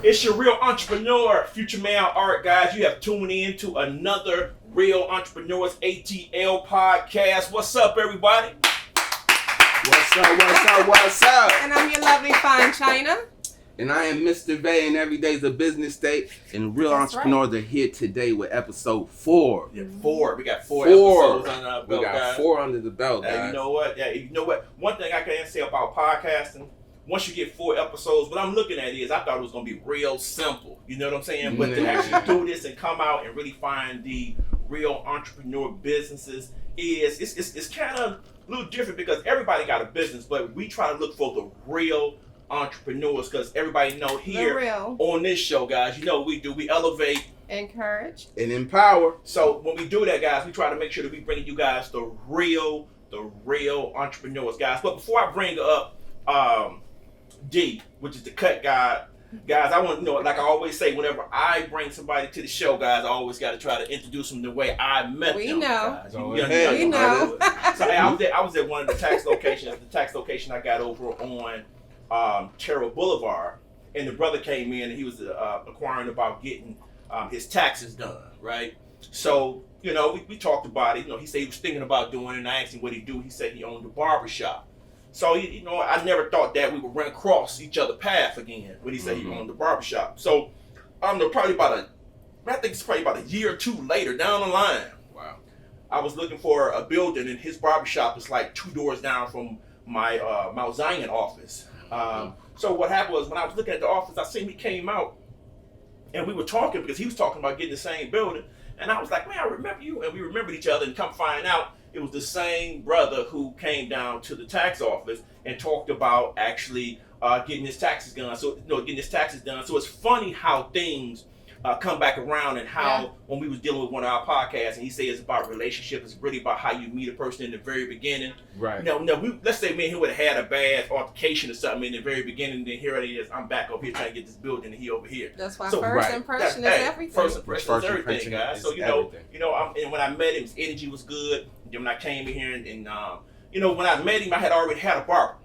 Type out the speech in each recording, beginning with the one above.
It's your real entrepreneur, Future Man Art, guys. You have tuned in to another Real Entrepreneurs ATL podcast. What's up, everybody? What's up? And I'm your lovely fine China. And I am Mr. Vay, and every day's a business day. And Real Entrepreneurs are here today with episode 4. Yeah, 4. We got 4 episodes under our belt, We got guys. 4 under the belt, guys. You know what? Yeah, you know what? One thing I can say about podcasting, once you get 4 episodes, what I'm looking at is I thought it was going to be real simple. You know what I'm saying? But to actually do this and come out and really find the real entrepreneur businesses it's kind of a little different because everybody got a business, but we try to look for the real entrepreneurs because everybody know here on this show, guys, you know what we do. We elevate, encourage, and empower. So when we do that, guys, we try to make sure that we bring you guys the real entrepreneurs, guys. But before I bring up D, which is the cut guy, guys, I want to know, like I always say, whenever I bring somebody to the show, guys, I always got to try to introduce them the way I met them. We know. Guys. We know. So hey, I was at one of the tax locations. The tax location I got over on Terrell Boulevard, and the brother came in and he was inquiring about getting his taxes done, right? So, you know, we talked about it. You know, he said he was thinking about doing it, and I asked him what he do. He said he owned a barber shop. So, you know, I never thought that we would run across each other's path again when he said he owned the barbershop. So, probably about a year or 2 later down the line, wow, I was looking for a building, and his barbershop is like 2 doors down from my Mount Zion office. So what happened was when I was looking at the office, I seen he came out, and we were talking because he was talking about getting the same building, and I was like, man, I remember you, and we remembered each other, and come find out, it was the same brother who came down to the tax office and talked about actually getting his taxes done. So, So it's funny how things come back around, and how when we was dealing with one of our podcasts, and he said it's about relationship, it's really about how you meet a person in the very beginning. Right. Let's say me and he would have had a bad altercation or something in the very beginning, then here it is, I'm back over here trying to get this building, and he over here. That's why first impression is everything. First impression is everything, guys. So and when I met him, his energy was good. Then when I came in here and when I met him, I had already had a barber.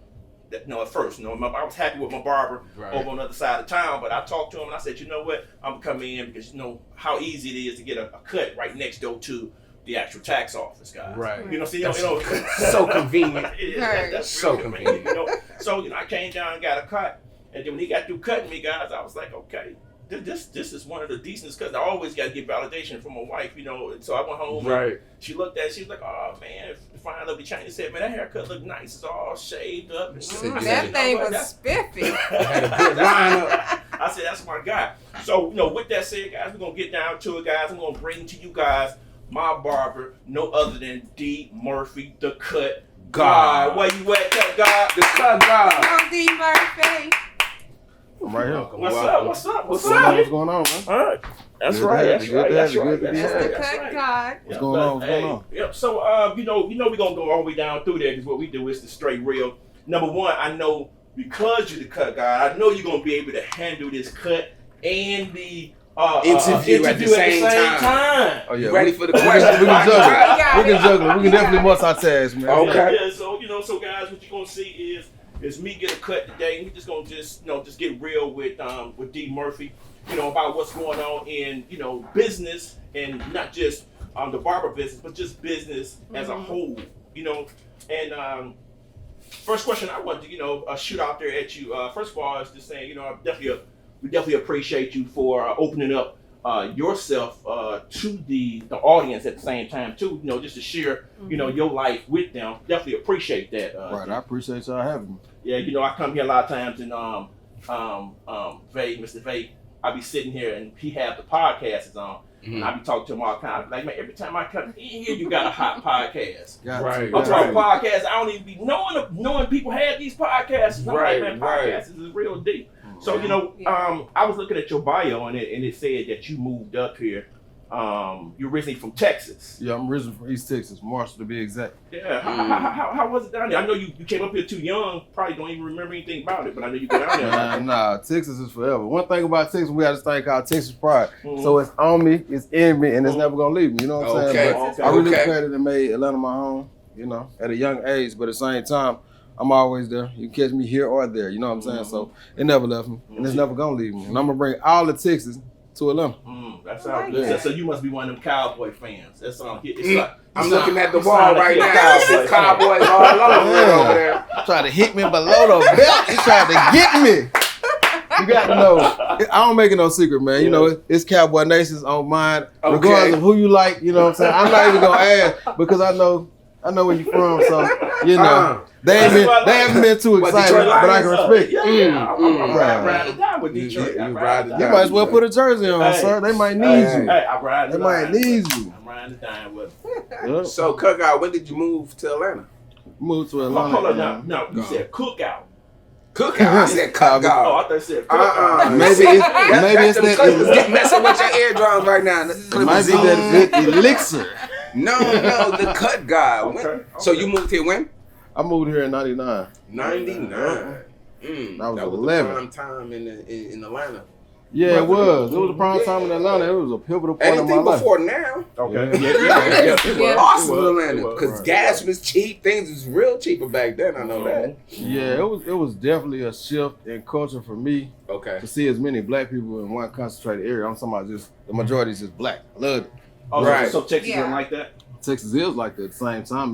At first, I was happy with my barber over on the other side of town, but I talked to him and I said, you know what, I'm gonna come in because you know how easy it is to get a cut right next door to the actual tax office, guys. Right. So convenient. That's so convenient. So I came down and got a cut, and then when he got through cutting me, guys, I was like, okay, this is one of the decentest cuts. I always got to get validation from my wife, and so I went home. Right. And she looked at it, she was like, oh man, fine lovely Chinese said, man, that haircut looked nice. It's all shaved up. And that thing was spiffy. Had a good lineup. I said, that's my guy. So, with that said, guys, we're going to get down to it, guys. I'm going to bring to you guys my barber, no other than D. Murphy, the cut God. Where you at, cut God? The cut God. I'm D. Murphy. I'm right here. What's up? What's What's going on, man? All right. That's Good right. to That's have you. right. Good to That's have you. right. Good to be That's here. right. The That's cut right. God. What's going on? What's going on? Yep. So, we're gonna go all the way down through there because what we do is the straight real. Number one, I know because you're the cut guy, I know you're gonna be able to handle this cut and the interview at the same time. Oh yeah. Ready for the questions? We can juggle. We can juggle. We can definitely multitask, man. Okay. Yeah. So guys, what you're gonna see is me get a cut today, and we're just gonna just get real with D. Murphy, about what's going on in business, and not just the barber business, but just business as a whole, And first question I want to shoot out there at you. First of all, is just saying we definitely appreciate you for opening up yourself to the audience at the same time too. Just to share your life with them. Definitely appreciate that. Right. I appreciate y'all having me. Yeah, I come here a lot of times, and Mr. Vay, I be sitting here and he have the podcasts on. And I be talking to him all the time. Like, man, every time I come in here, you got a hot podcast. Right. I'm talking podcasts. I don't even be knowing people have these podcasts. Right. Like, man, podcasts is real deep. So, I was looking at your bio and it said that you moved up here. You're originally from Texas. Yeah, I'm originally from East Texas, Marshall to be exact. Yeah. How was it down there? I know you came up here too young. Probably don't even remember anything about it, but I know you got down there. Nah, Texas is forever. One thing about Texas, we have this thing called Texas pride. So it's on me, it's in me, and it's never gonna leave me. You know what I'm saying? But I really created and made Atlanta my home, at a young age. But at the same time, I'm always there. You can catch me here or there. You know what I'm saying? So it never left me, and it's never gonna leave me. And I'm gonna bring all the Texas to Atlanta. That's I how like good. that. So you must be one of them Cowboy fans. That's all. It's like I'm looking at the it's wall not right like now. you're a It's Cowboys all over it over there. Trying to hit me below the belt. He tried to get me. You got to know. I don't make it no secret, man. You know, it's Cowboy Nation's on mine, regardless of who you like. You know what I'm saying? I'm not even gonna ask because I know where you from. So you know, they haven't been too excited, but I can respect. I'm riding down with Detroit. You might as well put a jersey on, sir. They might need you. Hey, I'm riding. They might need you. I'm riding down with. Yep. So, Cookout, when did you move to Atlanta? Move to Atlanta. Hold on, no, you said cookout. Cookout. I said Cookout. Oh, I thought you said cookout. Maybe it's that. Clippers messing with your eardrums right now. It might be that good elixir. No, the cut guy. Okay. So you moved here when? I moved here in '99. 99. That was 11. The prime time in Atlanta. Yeah, it was. It was a prime time in Atlanta. It was a pivotal point in my Anything life. before now. Okay. Yeah. Awesome Atlanta. Because gas was cheap. Things was real cheaper back then. I know that. Yeah, it was definitely a shift in culture for me. Okay. To see as many black people in one concentrated area. I'm talking about just the majority is just black. I love it. Oh, right. So Texas isn't like that? Texas is like that at the same time.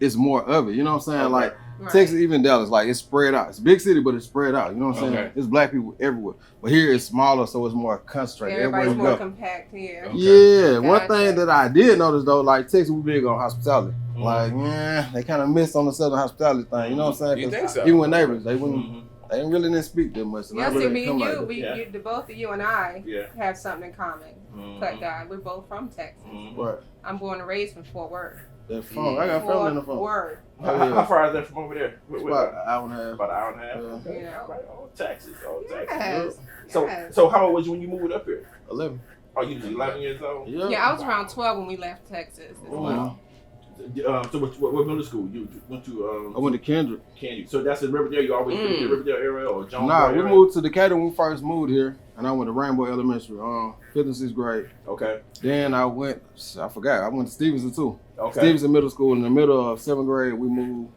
It's more of it. You know what I'm saying? Okay. Like Texas, even Dallas, like it's spread out. It's a big city, but it's spread out. You know what I'm saying? Okay. It's black people everywhere. But here it's smaller, so it's more concentrated. Everybody's Everywhere more you go. compact here. Okay. Yeah, one Gotcha. thing that I did notice though, like Texas, we big on hospitality. Mhm. Like, they kind of missed on the southern hospitality thing. You know what I'm saying? You 'Cause think so? even with neighbors, they wouldn't. They really didn't speak that much. And I Yeah, see, really me come and like you, that. the both of you and I Yeah. have something in common. Mhm. Cut guy, we're both from Texas. Right. I'm born and raised in Fort Worth. That phone. I got family in the Fort phone. Worth. How far is that from over there? It's about an hour and a half. About an hour and a half. Yeah. Okay. You know. Right. Oh, Texas. Oh, Texas. Yes. So, Yes. so how old was you when you moved up here? 11. Oh, you was 11 years old. Yeah. Yeah, I was around 12 when we left Texas as well. So what middle school you went to? I went to Kendrick. Candy. So that's in Riverdale. You always been in the Riverdale area or Jonesboro Nah, we area? moved to Decatur when we first moved here, and I went to Rainbow Elementary, 5th and 6th grade. Okay. Then I went to Stevenson too. Okay. Stevenson Middle School. In the middle of 7th grade, we moved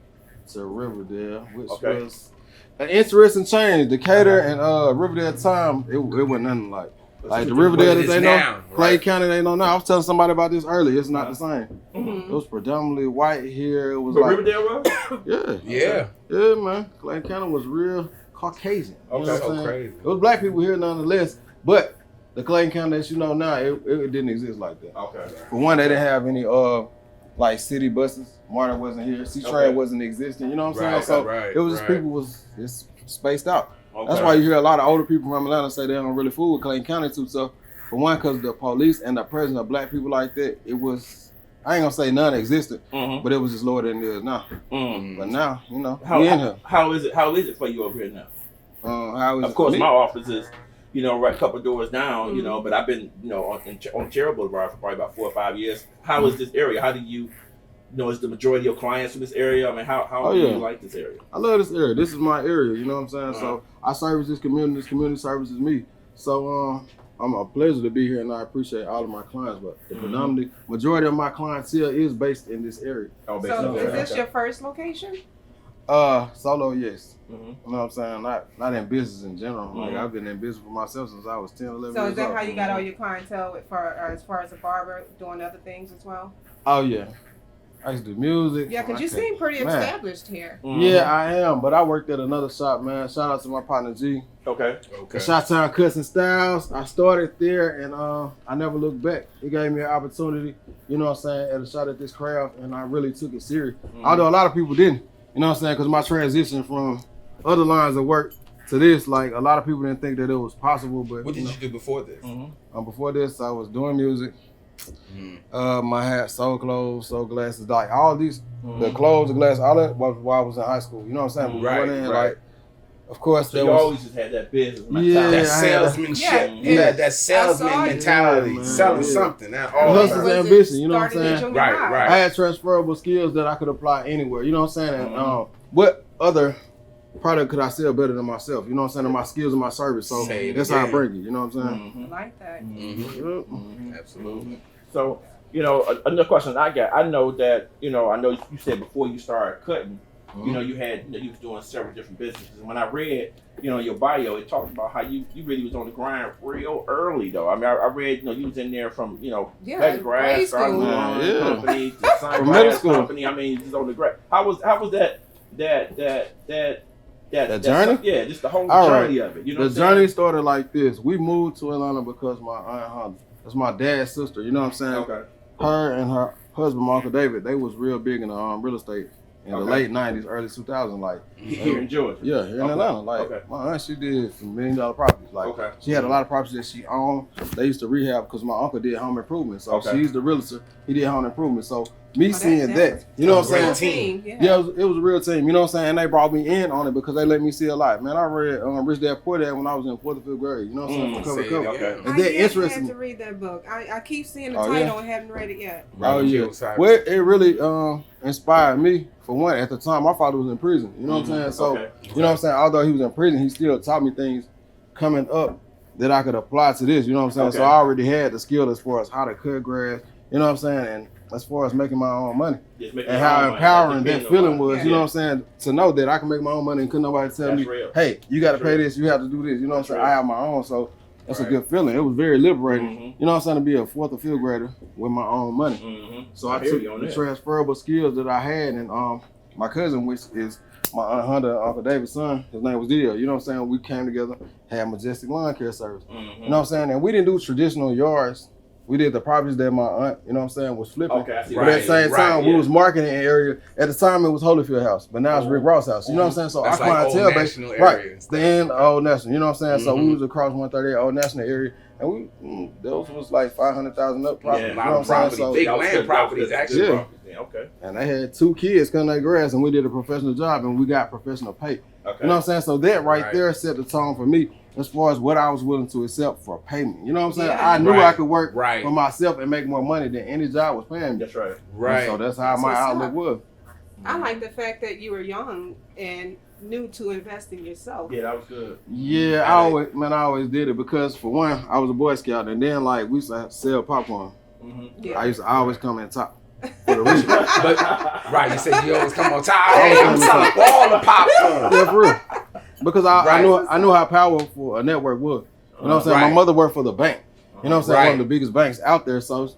to Riverdale, which was an interesting change. Decatur and Riverdale time, it wasn't nothing like. Like the Riverdale that they know, Clay County they know now. I was telling somebody about this earlier. It's not the same. Mm-hmm. It was predominantly white here. It was But like Riverdale was? Yeah. yeah, man. Clay County was real Caucasian. You know what I'm So saying? crazy. It was black people here nonetheless, but the Clayton County that you know now, it didn't exist like that. Okay. For one, they didn't have any like city buses. MARTA wasn't here. C-Train wasn't existing. You know what I'm saying? So it was just people was just spaced out. Okay. That's why you hear a lot of older people from Atlanta say they don't really fool with Clayton County too. So for one, because the police and the presence of black people like that, it was, I ain't gonna say non-existent, but it was just lower than it is now. But now, you know, we in here. How is it for you over here now? How is Of it course, for me? my office is, right a couple doors down, but I've been, on Cherry Boulevard for probably about 4 or 5 years. How is this area? How do you, is the majority of clients from this area? I mean, how do you like this area? I love this area. This is my area, you know what I'm saying? So I service this community services me. So I'm a pleasure to be here and I appreciate all of my clients, but the predominant majority of my clientele is based in this area. Oh, So is this your first location? Solo, yes. Mm-hmm. You know what I'm saying? Not in business in general. Like I've been in business for myself since I was 10, 11 So years is that old. how you got all your clientele as far as a barber, doing other things as well? Oh yeah. I used to do music. Yeah, because you seem pretty established here. Yeah, I am, but I worked at another shop, man. Shout out to my partner G. Okay. Shot-Town Cuts and Styles. I started there and I never looked back. He gave me an opportunity, you know what I'm saying, at a shot at this craft, and I really took it serious. Although a lot of people didn't, you know what I'm saying, because my transition from other lines of work to this, like a lot of people didn't think that it was possible. But what did you do before this? Before this, I was doing music. My hat, sold clothes, sold glasses, like all these, the clothes, the glasses, all that was while I was in high school. You know what I'm saying? Before then, like, of course, so you always just had that business mentality. Yeah, that salesmanship, that salesman mentality, selling something. Hustle's the ambition, you know what I'm saying? Right. I had transferable skills that I could apply anywhere. You know what I'm saying? And, what other product could I sell better than myself? You know what I'm saying? And my skills and my service. So that's how I bring it. You know what I'm saying? I like that. Absolutely. So, another question I got, I know that, I know you said before you started cutting, You know, you was doing several different businesses. And when I read, your bio, it talked about how you really was on the grind real early, though. I mean, I read, you was in there from, grade grass, school. company, to From middle sunglass school. company. I mean, just on the grind. How was that journey? Yeah, just the whole All right. journey of it. You know, The journey started like this. We moved to Atlanta because my aunt Honda, that's my dad's sister. You know what I'm saying? Okay. Her and her husband, my Uncle David, they was real big in the real estate in the Okay. late '90s, early 2000s. Like Here in Georgia. yeah, here in Okay. Atlanta. Like Okay. my aunt, she did some $1 million properties. Like Okay. she had a lot of properties that she owned. They used to rehab because my uncle did home improvement. So Okay. she's the realtor. He did home improvement. So me that- seeing that that, was- you know what I'm Real saying? team. Yeah, it was a real team. You know what I'm saying? And they brought me in on it because they let me see a lot. Man, I read Rich Dad Poor Dad when I was in 4th or 5th grade. You know what I'm saying? From cover to cover. Okay. And that I interested had me. to read that book. I keep seeing the Oh, title yeah? and haven't read it yet. Oh yeah. Well, it really inspired me. For one, at the time, my father was in prison. You know what I'm saying? So, Okay. you know what I'm saying? Although he was in prison, he still taught me things coming up that I could apply to this. You know what I'm saying? Okay. So I already had the skill as far as how to cut grass. You know what I'm saying? And as far as making my own money Just making and your how own money, empowering not that depending feeling on was. Yeah. You know what I'm saying? To know that I can make my own money and couldn't nobody tell That's me, real. hey, you got to That's pay real. this, you have to do this. You know what I'm That's saying? real. I have my own, so that's Right. a good feeling. It was very liberating. Mhm. You know what I'm saying? To be a 4th or 5th grader with my own money. Mhm. So I hear took you on the that. transferable skills that I had, and my cousin, which is my Aunt Hunter, Uncle David's son, his name was Dio. You know what I'm saying? We came together, had Majestic Lawn Care Service. Mhm. You know what I'm saying? And we didn't do traditional yards. We did the properties that my aunt, you know what I'm saying, was flipping. Okay, I see. But at the same time, we yeah. was marketing an area. At the time, it was Holyfield House, but now it's Rick Ross House. You know what I'm saying? So That's our like Old clientele base, National right? area and stuff. The end Old National. You know what I'm saying? So we Mhm. was across 138 Old National area, and those was like 500,000 up property. Yeah, you a know lot what I'm of saying? property, So, big That was land good. That was properties, good. actually. Good Yeah. properties, yeah, okay. and they had 2 kids cutting their grass, and we did a professional job, and we got professional pay. Okay. You know what I'm saying? So that right Right. there set the tone for me as far as what I was willing to accept for payment. You know what I'm saying? Yeah. I knew Right. I could work Right. for myself and make more money than any job was paying me. That's right. Right. So that's how That's my what's outlook up. was. I like the fact that you were young and knew to invest in yourself. Yeah, that was good. Yeah, I always did it because for one, I was a Boy Scout, and then like we used to sell popcorn. Mhm. Yeah. I used to always come in top for the rich. But right, you said you always come on top. Always Hey, come I'm on selling top. all the popcorn. Yeah, for real. Because I Right. knew how powerful a network was. You know what I'm saying? Right. My mother worked for the bank. You know what I'm saying? Right. One of the biggest banks out there. So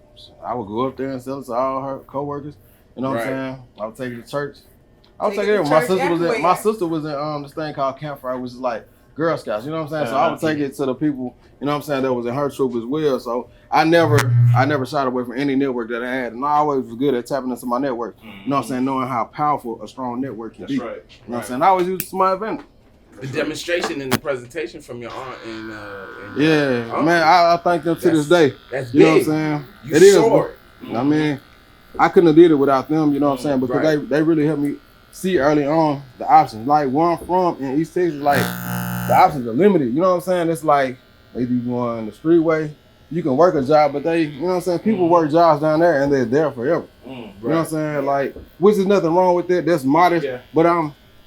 I would go up there and sell it to all her coworkers. You know what Right. I'm saying? I would take it to church. I would Take take it it to everywhere. church My everywhere. sister was in this thing called Campfire, which is like Girl Scouts. You know what I'm saying? So I would take it to the people, you know what I'm saying, that was in her troop as well. So I never shied away from any network that I had. And I always was good at tapping into my network. You know what I'm saying? Knowing how powerful a strong network can That's be. right. You know what I'm saying? I always use it to my advantage. The demonstration and the presentation from your aunt and Yeah, Oh. man, I thank them to this day. That's You know what I'm big. saying? You It is. soared. I mean, I couldn't have did it without them, you know what I'm saying? Because Right. they really helped me see early on the options. Like where I'm from in East Texas, like the options are limited. You know what I'm saying? It's like either you going the streetway, you can work a job, but you know what I'm saying? People work jobs down there and they're there forever. Mm. You know what I'm saying? Like, which is nothing wrong with that. That's modest. Yeah. But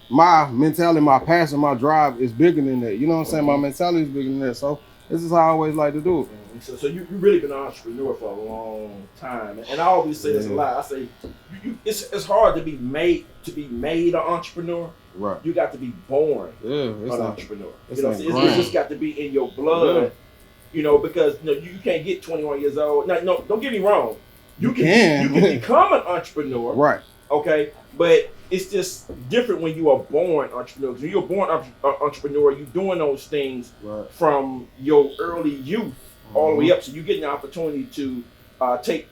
my mentality, my passion, my drive is bigger than that. You know what I'm saying? My mentality is bigger than that. So this is how I always like to do it. So you really been an entrepreneur for a long time, and I always say this a lot. I say it's hard to be made an entrepreneur. Right. You got to be born Yeah. It's an not, entrepreneur. it's You know, ingrained. it's just got to be in your blood. Yeah. You know, because you can't get 21 years old. No, don't get me wrong. You can. can become an entrepreneur. right. Okay, but it's just different when you are born entrepreneur. When you're born entrepreneur, you're doing those things Right. from your early youth all the way up. So you get an opportunity to take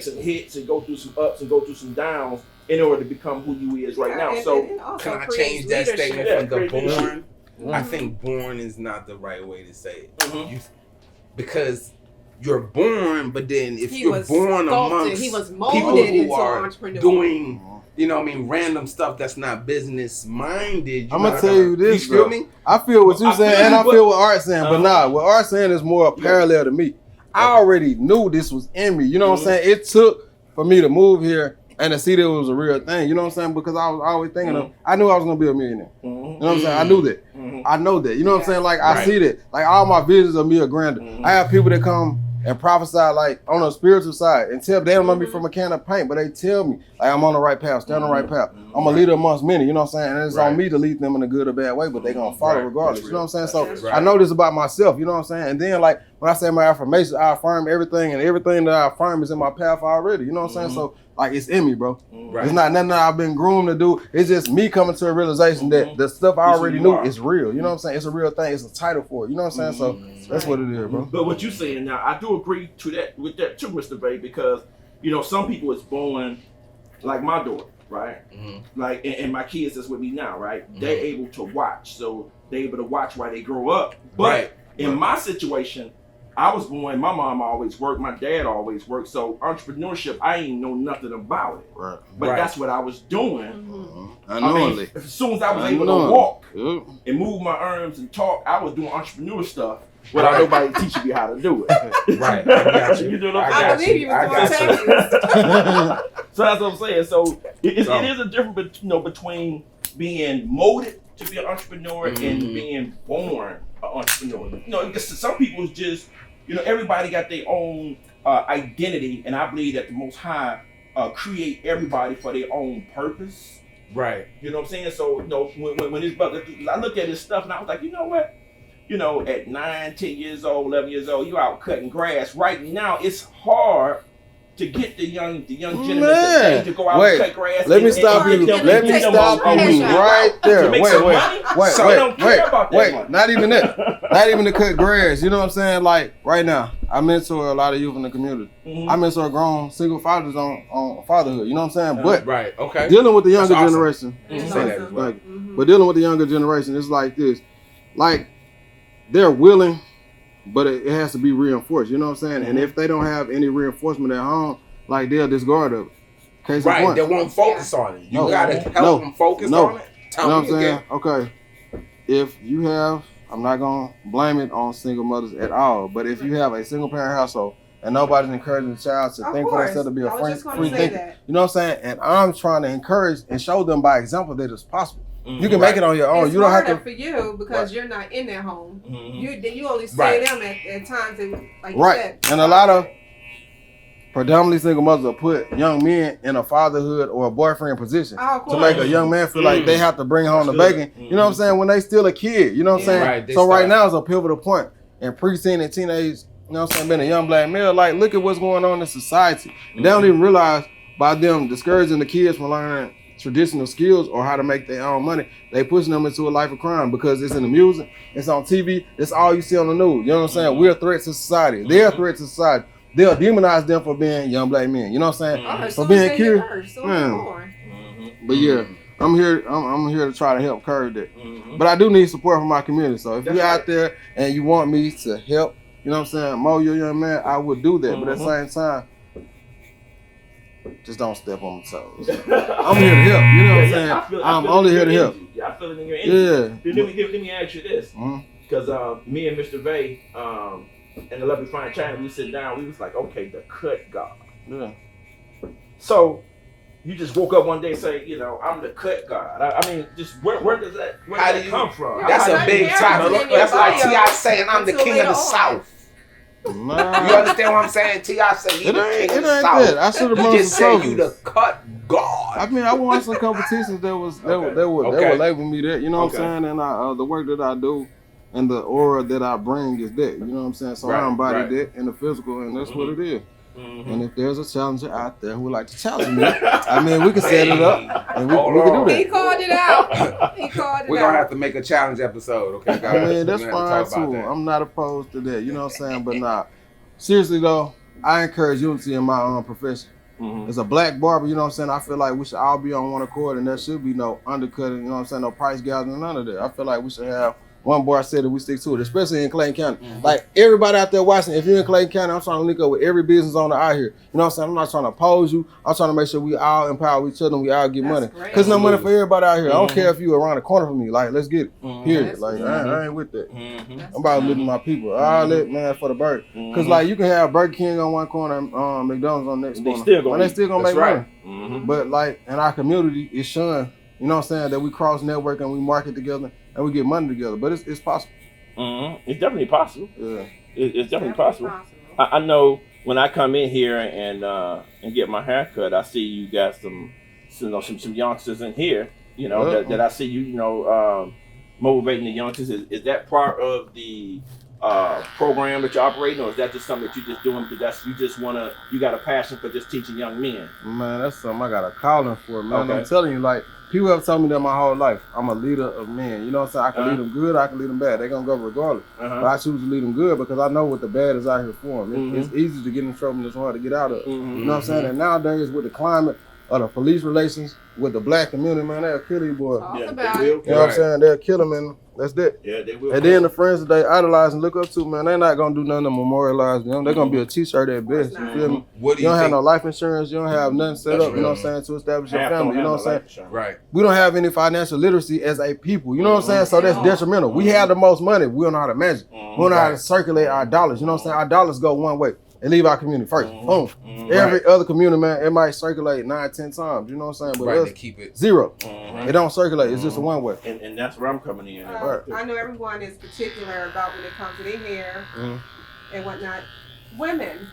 some hits and go through some ups and go through some downs in order to become who you is right now. And So it also Can I creates change that leadership. statement Yeah, from the create leadership. born? I think born is not the right way to say it. Mhm. Because you're born, but then if He you're was born sculpted, amongst he was people molded who into are an entrepreneur. doing, you know what I mean, random stuff that's not business minded. I'm gonna tell you this, You feel though. me? I feel what you I saying, feel and you, I feel what Art's saying, but Uh-huh. what Art's saying is more parallel to me. I already knew this was in me. You know what I'm saying? It took for me to move here and to see that it was a real thing. You know what I'm saying? Because I was always thinking of, I knew I was gonna be a millionaire. You know what I'm saying? I knew that. Mhm. I know that. You know what I'm Yeah. saying? Like I Right. see that. Like all my visions of me are grander. Mhm. I have people that come and prophesy like on a spiritual side and tell they don't know me from a can of paint, but they tell me like I'm on the right path, stay on the right path. I'm a leader amongst many, you know what I'm saying? And it's on me to lead them in a good or bad way, but they gonna follow regardless. You know what I'm saying? So I know this about myself, you know what I'm saying? And then like when I say my affirmations, I affirm everything, and everything that I affirm is in my path already. You know what I'm saying? So like it's in me, bro. It's not nothing that I've been groomed to do. It's just me coming to a realization that the stuff I already knew is real. You know what I'm saying? It's a real thing. It's a title for it. You know what I'm saying? So that's what it is, bro. But what you saying now, I do agree with that too, Mr. Bay, because you know some people is born like my daughter, right? Like and my kids that's with me now, right? They're able to watch, so they're able to watch while they grow up. But in my situation, I was born, my mom always worked, my dad always worked, so entrepreneurship, I ain't know nothing about it. But that's what I was doing. Unknowingly. I mean, as soon as I was able to walk and move my arms and talk, I was doing entrepreneur stuff without nobody teaching me how to do it. I got you. You know what I'm I saying? believe you was doing taxes. So that's what I'm saying. So it is a difference, between being molded to be an entrepreneur and being born an entrepreneur. Because some people just, everybody got their own identity, and I believe that the Most High create everybody for their own purpose. Right. You know what I'm saying? So when his brother, I look at his stuff and I was like, you know what? At 9, 10 years old, 11 years old, you out cutting grass. Right now, it's hard to get the young gentlemen today to go out and cut grass. Let me stop you. Let me stop you right there. Wait. Not even that. Not even to cut grass. You know what I'm saying? Like right now, I mentor a lot of youth in the community. I mentor grown single fathers on fatherhood. You know what I'm saying? But dealing with the younger generation. But dealing with the younger generation, it's like this. Like they're willing, but it has to be reinforced. You know what I'm saying? And if they don't have any reinforcement at home, like they'll discard of it. Case in point. They won't focus on it. You gotta help them focus on it. You know what I'm saying? Okay. If you have, I'm not gonna blame it on single mothers at all, but if you have a single parent household and nobody's encouraging the child to think for themselves to be a free thinker, you know what I'm saying? And I'm trying to encourage and show them by example that it's possible. You can make it on your own. It's you don't have to for you because you're not in their home. You only see them at times and like you said. And a lot of predominantly single mothers will put young men in a fatherhood or a boyfriend position to make a young man feel like they have to bring home the bacon. You know what I'm saying? When they still a kid, you know what I'm saying? So right now is a pivotal point in preteen and teenage, you know what I'm saying, being a young black male, like look at what's going on in society. And they don't even realize by them discouraging the kids from learning traditional skills or how to make their own money, they pushing them into a life of crime because it's in the music, it's on TV, it's all you see on the news. You know what I'm saying? We're a threat to society. They're a threat to society. They'll demonize them for being young black men. You know what I'm saying? For being curious. But yeah, I'm here to try to help curb that. But I do need support from my community. So if you're out there and you want me to help, you know what I'm saying, mold your young man, I would do that. But at the same time, just don't step on my toes. I'm here to help. You know what I'm saying? I'm only here to help. I feel it in your energy. Let me ask you this. Because me and Mr. Vay and the Lovely Fine China, we sit down, we was like, okay, the cut God. So you just woke up one day and say, I'm the cut God. I mean, just where does that come from? That's a big topic. That's like T.I. saying I'm the king of the South. Nah. You understand what I'm saying? T.I. say you the king of the South. That. I should have You just say you the cut God. I mean, I won some competitions that would label me that. You know what I'm saying? And the work that I do and the aura that I bring is that. You know what I'm saying? So I embody that in the physical, and that's what it is. And if there's a challenger out there who would like to challenge me, I mean, we can set it up and we can do that. He called it out. We're going to have to make a challenge episode, okay, guys? I mean, that's fine too. I'm not opposed to that, you know what I'm saying? But nah, seriously though, I encourage unity in my own profession. As a black barber, you know what I'm saying, I feel like we should all be on one accord and there should be no undercutting, you know what I'm saying, no price gouging, none of that. I feel like we should have one bar said that we stick to it, especially in Clayton County. Like everybody out there watching, if you're in Clayton County, I'm trying to link up with every business owner out here. You know what I'm saying? I'm not trying to oppose you. I'm trying to make sure we all empower each other and we all get money. Because no money for everybody out here. I don't care if you around the corner from me. Like, let's get it. Period. Like, I ain't with that. I'm about living my people. All that, man, for the burger. Because, like, you can have Burger King on one corner and McDonald's on the next corner. They still gonna make money. But, like, in our community, it's shunned. You know what I'm saying? That we cross network and we market together and we get money together. But it's possible. It's definitely possible. Yeah. It's definitely possible. I know when I come in here and get my hair cut, I see you got some youngsters in here, that I see you, motivating the youngsters. Is that part of the program that you're operating, or is that just something that you're just doing because you got a passion for just teaching young men? Man, that's something I got a calling for, man. Okay. I'm telling you, like, people have told me that my whole life. I'm a leader of men. You know what I'm saying? I can lead them good, I can lead them bad. They're going to go regardless. But I choose to lead them good because I know what the bad is out here for them. It's easy to get in trouble and it's hard to get out of. You know what I'm saying? And nowadays, with the climate of the police relations with the black community, man, they'll kill these boys. Talk Yeah, about they will. it. You know what I'm saying? They'll kill them, and that's that. Yeah, they will. And then the friends that they idolize and look up to, man, they're not gonna do nothing to memorialize them. They're gonna be a t-shirt at best. You feel me? What do You you don't have think? no life insurance. You don't have nothing set That's up. You know what I'm real. saying? To establish your Half family. don't You know have what I'm no saying? life insurance. Right. We don't have any financial literacy as a people. You know what I'm saying? So that's detrimental. We have the most money. We don't know how to manage. We don't know how to circulate our dollars. You know what I'm saying? Our dollars go one way and leave our community first. Boom. Every other community, man, it might circulate 9-10 times. You know what I'm saying? But Right, us, to keep it. zero. It don't circulate. It's just a one way. And that's where I'm coming in. I know everyone is particular about when it comes to their hair and whatnot. Women.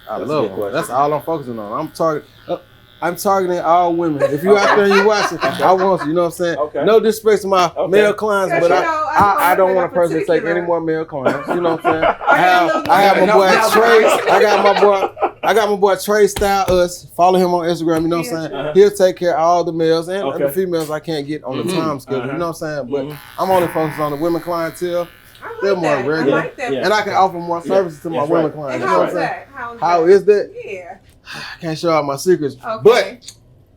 I That's a love good them. question. That's all I'm focusing on. I'm targeting all women. If you out there and you watching, I want you know what I'm saying? Okay. No disrespect to my male clients, Yes, but you know, I don't women want to are personally take particular. any more male clients. You know what I'm saying? I I have my boy No, Trey. I got my boy Trey Style Us. Follow him on Instagram. You know what I'm saying? Uh-huh. He'll take care of all the males and Okay. the females I can't get on the time schedule. You know what I'm saying? But I'm only focused on the women clientele, I They're like more that. regular. I like that. Yeah. and I can offer more services to my That's women right. clients. And You know how what is I'm saying? that? How is that? Yeah. I can't show out my secrets, Okay. but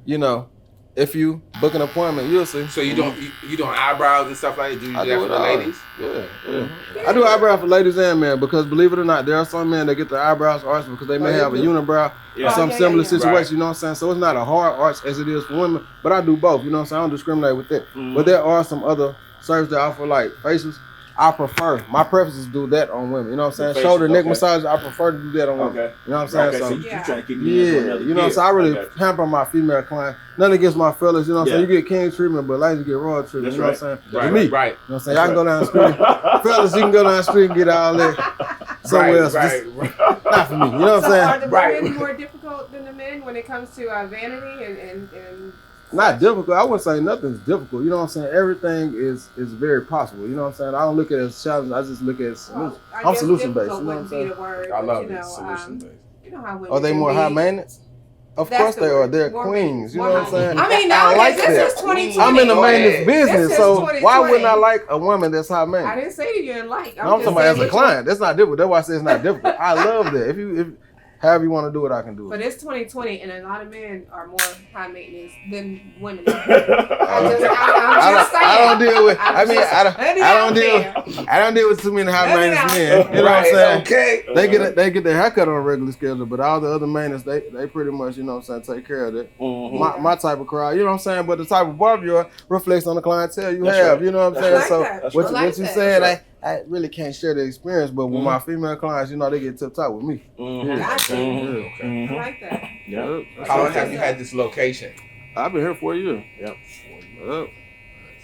you know, if you book an appointment, you'll see. So you don't eyebrows and stuff like that? Do you I do that do for it the all. ladies? Yeah. I do eyebrows for ladies and men because believe it or not, there are some men that get their eyebrows arched because they may have a unibrow Yeah. or some yeah, similar yeah. situation. Right. You know what I'm saying? So it's not a hard arch as it is for women, but I do both. You know what I'm saying? I don't discriminate with that. But there are some other services that I offer like facials. I prefer, my preference is to do that on women. You know what I'm saying? The Shoulder, facials, saying? okay. Massage, I prefer to do that on women. Okay. You know what I'm saying? Okay, so So, you Yeah. trying to keep me yeah, in another you know what I'm gear. saying? I really Okay. pamper my female client. Nothing against my fellas, you know what I'm saying? Yeah. You get king treatment, but ladies get royal treatment. That's You know what I'm right. saying? Right, To me, right. you know what I'm saying? Y'all can go down the street. Fellas, you can go down the street and get all that somewhere else. Right, Just right. not for me. You know what I'm So saying? are the Right. women more difficult than the men when it comes to vanity and Not difficult. I wouldn't say nothing's difficult. You know what I'm saying? Everything is very possible. You know what I'm saying? I don't look at it as challenge. I just look at it as solution. I'm solution based. You know what I'm saying? I love it. Solution based. You know how women Are they can more be. high maintenance? Of That's course the they are. word. They're More queens. You know more what I'm saying? I mean, I nowadays like this that. is 2020. I'm in the Go maintenance ahead. business, This so is why 2020. wouldn't I like a woman that's high I maintenance? didn't say that you didn't like. I'm talking just about as saying a which client. That's not difficult. That's why I say it's not difficult. I love that. If however you want to do it, I can do But it. it's 2020, and a lot of men are more high maintenance than women. I I'm just saying. I don't deal with. I'm I mean, just putting it I out don't there. deal. I don't deal with too many high Put it maintenance out men. there. You know what I'm saying? Okay. They get their haircut on a regular schedule, but all the other maintenance they pretty much, you know what I'm saying, take care of that. My type of crowd, you know what I'm saying? But the type of barber you are reflects on the clientele you That's have, right. you know what I'm That's saying? right. So I like what you that. saying, I really can't share the experience, but with my female clients, you know, they get tip top with me. Gotcha. Mm-hmm. I like that. Yeah. How long have you had this location? I've been here 4 years. Yep.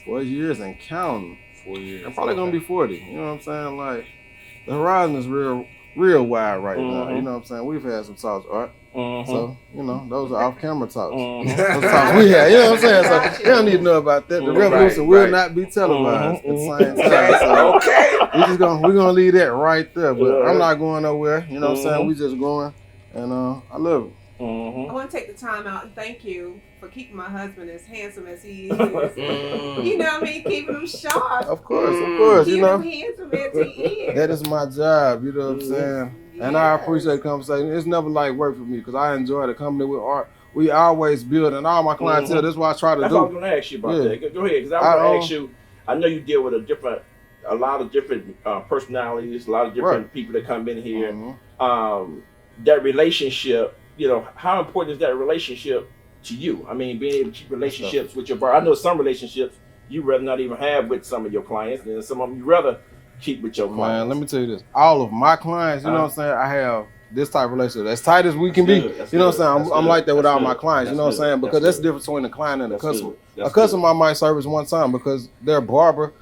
4 years and counting. 4 years. I'm probably gonna be 40. You know what I'm saying? Like the horizon is real wide right now. You know what I'm saying? We've had some talks, Art. So, you know, those are off-camera talks. Those talks we had, you know what I'm saying? So they don't need to know about that. The revolution will not be televised at the same time. So Okay. we're gonna leave that right there. But I'm not going nowhere. You know what I'm saying? We just going, and I love it. I want to take the time out and thank you for keeping my husband as handsome as he is. You know what I mean? Keeping him sharp. Of course, you Keeping know. him handsome as he is. That is my job, you know what I'm saying? And I appreciate the conversation. It's never like work for me because I enjoy the company with Art. We always build, and all my clientele, that's what I try to That's do. what I was going to ask you about that. Go ahead, because I was going to ask you, I know you deal with a lot of different personalities, a lot of different people that come in here. That relationship, you know, how important is that relationship to you? I mean, being able to keep relationships with your bar. I know some relationships you rather not even have with some of your clients, and some of them you rather keep with your clients. Man, let me tell you this. All of my clients, you know what I'm saying, I have this type of relationship. As tight as we can be. You know what I'm saying? I'm like that with all my clients, you know what I'm saying? Because that's the difference between the client and the customer. A customer I might service one time because their barber,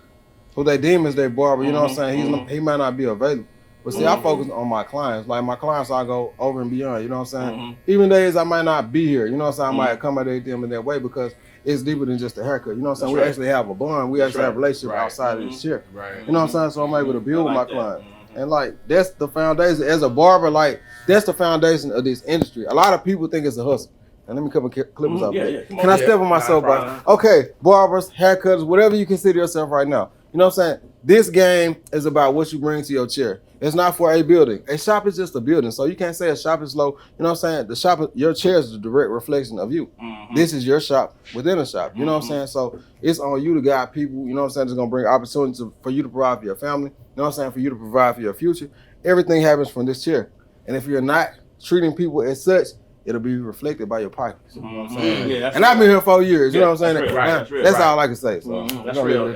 who they deem as their barber, you know what I'm saying, he might not be available. But see, I focus on my clients. Like my clients, I go over and beyond. You know what I'm saying? Even days I might not be here. You know what I'm saying? I might accommodate them in that way because it's deeper than just a haircut. You know what I'm saying? We actually have a bond. We actually have a relationship outside of this chair. Right. You know what I'm saying? So I'm able to build with my client. And like that's the foundation. As a barber, like that's the foundation of this industry. A lot of people think it's a hustle. And let me come clippers up there. Can I step on myself? Okay, barbers, haircutters, whatever you consider yourself right now. You know what I'm saying? This game is about what you bring to your chair. It's not for a building. A shop is just a building. So you can't say a shop is low. You know what I'm saying? The shop, your chair is a direct reflection of you. This is your shop within a shop. You know what I'm saying? So it's on you to guide people. You know what I'm saying? It's going to bring opportunities for you to provide for your family. You know what I'm saying? For you to provide for your future. Everything happens from this chair. And if you're not treating people as such, it'll be reflected by your pockets. You know what I'm saying? Yeah, and I've been here 4 years. You know what I'm saying? That's right. all I can say. So That's real. And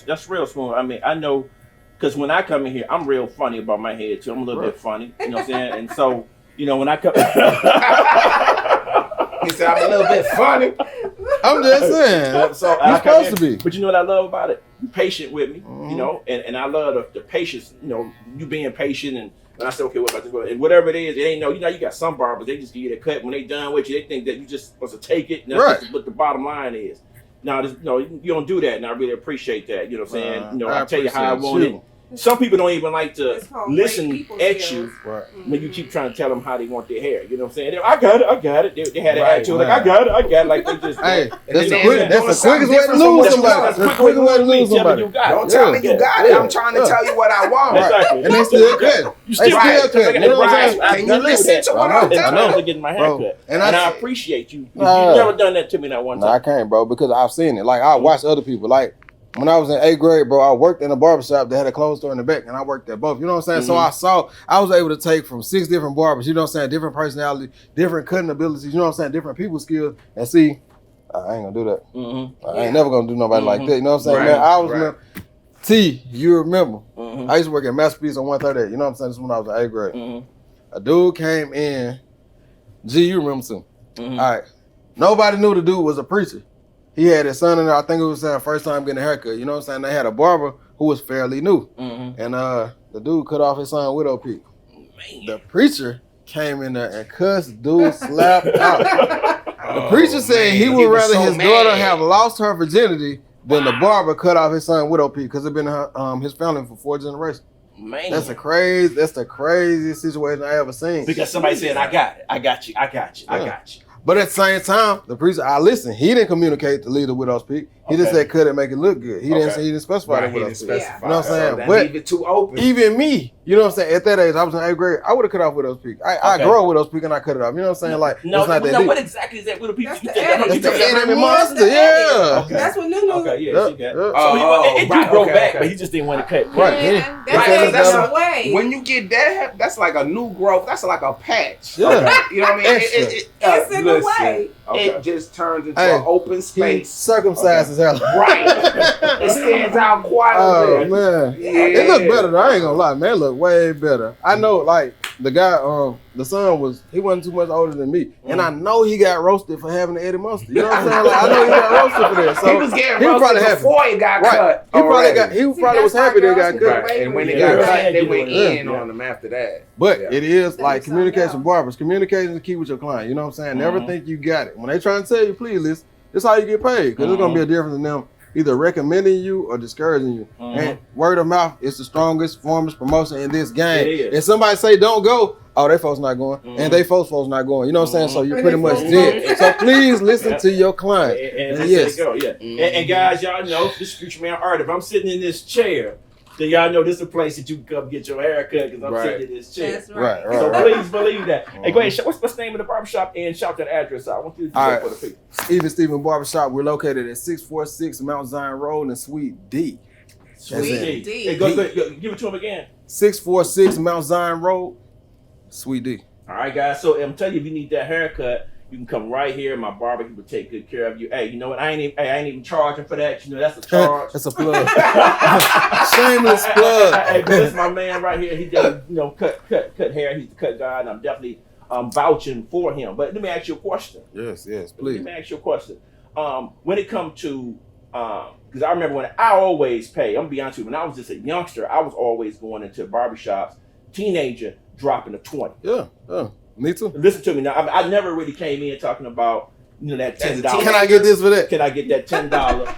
that's real, Smooth. I mean, I know, because when I come in here, I'm real funny about my head too. I'm a little bit funny. You know what I'm saying? And so, you know, when I come, he said I'm a little bit funny. I'm just saying. So you're supposed to be. But you know what I love about it? You're patient with me. You know, and I love the patience. You know, you being patient and. And I said, okay, what about this? And whatever it is, it ain't you know, you got some barbers, they just give you the cut. When they done with you, they think that you just supposed to take it. And that's just what the bottom line is. Now, you don't do that, and I really appreciate that. You know what I'm saying? You know, I tell you how I want it. Some people don't even like to listen at you when you keep trying to tell them how they want their hair. You know what I'm saying? I got it. They had an attitude like, I got it. Like they just. Hey, that's the quickest way to lose somebody. That's the quickest way to lose somebody. Don't tell me you got it. I'm trying to tell you what I want. Exactly. And they still cut. You still cut. You know what I'm saying? Can you listen to what I'm telling you? I know getting my hair cut. And I appreciate you. You've never done that to me not one time. No, I can't, bro, because I've seen it. Like, I watch other people. Like, when I was in 8th grade, bro, I worked in a barbershop that had a clothes store in the back, and I worked at both. You know what I'm saying? So I was able to take from 6 different barbers, you know what I'm saying, different personalities, different cutting abilities, you know what I'm saying, different people skills, and see, I ain't gonna do that. I ain't never gonna do nobody like that. You know what I'm saying, man? I was remember, you remember, I used to work at Masterpiece on 138. You know what I'm saying? This is when I was in 8th grade. A dude came in, you remember too. All right. Nobody knew the dude was a preacher. He had his son in there. I think it was his first time getting a haircut. You know what I'm saying? They had a barber who was fairly new. And the dude cut off his son widow peak. The preacher came in there and cussed dude slapped out. The preacher said he would rather his daughter have lost her virginity than the barber cut off his son widow peak because it's been his family for 4 generations. Man. That's the craziest situation I ever seen. Because somebody said, I got you. But at the same time, the preacher, I listened. He didn't communicate to lead the widow's peak. He just said cut it, make it look good. He didn't specify the widow's peak. You know what I'm saying? So but leave it too open. Even me, you know what I'm saying? At that age, I was in 8th grade. I would have cut off widow's peak. I grow a widow's peak and I cut it off. You know what I'm saying? Like it's not that deep. What exactly is that widow's peak? That's You the think Eddie. that- That's the enemy monster. Okay. That's what Nunu. Okay, yeah, she got it. Oh, It did grow back, but he just didn't want to cut. Right. That's the way. When you get that, that's like a new growth. That's like a patch. Yeah. You know what I mean? It's in the way. It just turns into an open He space. circumcised his hair. Right. It stands out quite a Oh bit. man, Yeah. it looked better though. I ain't gonna lie, man. It looked way better. I know, like the guy, the son wasn't too much older than me, and I know he got roasted for having the Eddie Monster. You know what I'm saying? Like, I know he got roasted for that. So He was getting he was probably roasted happy. before he got cut. He probably was happy they got cut. Right. And when they Yeah. got cut, they Yeah. went Yeah. in on them after that. But Yeah. it is like That's communication, something barbers. Communication is the key with your client. You know what I'm saying? Never think you got it. When they trying to tell you, please listen, this is how you get paid. Because it's going to be a difference in them either recommending you or discouraging you. And word of mouth is the strongest form of promotion in this game. It is. If somebody say don't go, oh, they folks not going. And they folks not going. You know what I'm saying? So you're pretty much dead. So please listen to your client. And yes. go, yeah. And guys, y'all know, this is Future Man Art. If I'm sitting in this chair, then y'all know this is a place that you can come get your hair cut because I'm sitting in this chair. That's right. So please believe that. Hey, go ahead. What's the name of the barbershop and shout that address out? I want you to do that for the people. Steven Barbershop. We're located at 646 Mount Zion Road in Suite D. Sweet D. Hey, go, give it to him again. 646 Mount Zion Road, Suite D. All right, guys. So I'm telling you, if you need that haircut, you can come right here. My barber, he will take good care of you. Hey, you know what? I ain't even charging for that. You know, that's a charge. That's a plug. Shameless plug. Hey, but this is my man right here. He does, cut hair. He's the cut guy, and I'm definitely vouching for him. But let me ask you a question. Yes, Let please. me ask you a question. When it comes to because I remember when I always pay. I'm gonna be honest with you. When I was just a youngster, I was always going into barbershops, teenager, dropping a 20. Yeah, me too. Listen to me now. I never really came in talking about that $10. Can I get this for that? Can I get that $10?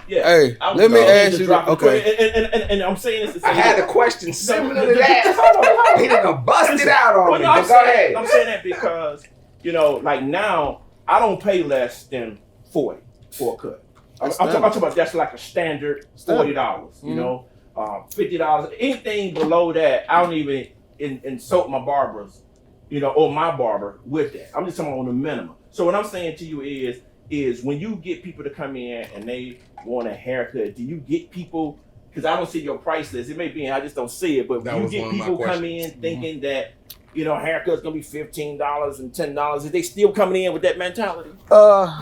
Yeah. Hey, let me ask you. Okay. And I'm saying this to say I had a question similar to that. He done busted out on me. No, But go ahead. I'm saying that because like now I don't pay less than 40 for a cut. I'm talking about that's like a standard $40. You know, $50. Anything below that, I don't even insult my barbers, or my barber with that. I'm just talking on the minimum. So what I'm saying to you is when you get people to come in and they want a haircut, do you get people? Because I don't see your price list. It may be, I just don't see it. But That you was get one of my people come questions. in thinking that haircut's gonna be $15 and $10. Is they still coming in with that mentality?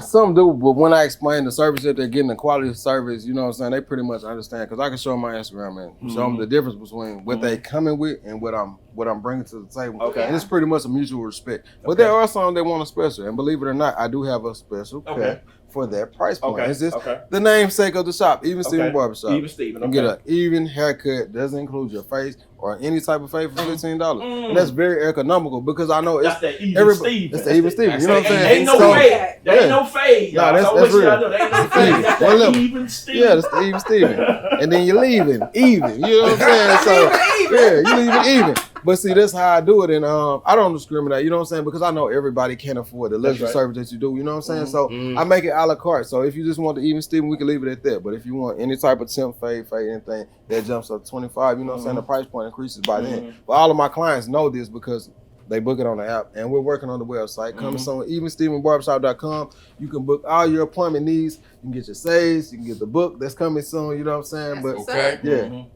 Some do, but when I explain the service that they're getting, the quality of service, you know what I'm saying, they pretty much understand. Because I can show them my Instagram and show them the difference between what they coming with and what I'm bringing to the table. Okay. And it's pretty much a mutual respect. But there are some that want a special, and believe it or not, I do have a special cut for that price point. Okay. It's just the namesake of the shop, Even Steven Barbershop. Even Steven. You get an even haircut, doesn't include your face or any type of fade for $15. And that's very economical because I know that's that Even Steven. That's the Even Steven. You know what I'm saying? Ain't no fade. There ain't no fade. No, that's real. There ain't no fade. That's that Even Steven. Yeah, that's the Even Steven. And then you're leaving even. You know what I'm saying? So yeah, you leaving even. But see, that's how I do it, and I don't discriminate. You know what I'm saying? Because I know everybody can't afford the luxury service that you do. You know what I'm saying? So I make it a la carte. So if you just want the Even Steven, we can leave it at that. But if you want any type of temp fade, anything that jumps up 25, you know what I'm saying? The price point increases by then. But all of my clients know this because they book it on the app, and we're working on the website. Coming soon, evenstevenbarbershop.com. You can book all your appointment needs. You can get your saves. You can get the book that's coming soon. You know what I'm saying?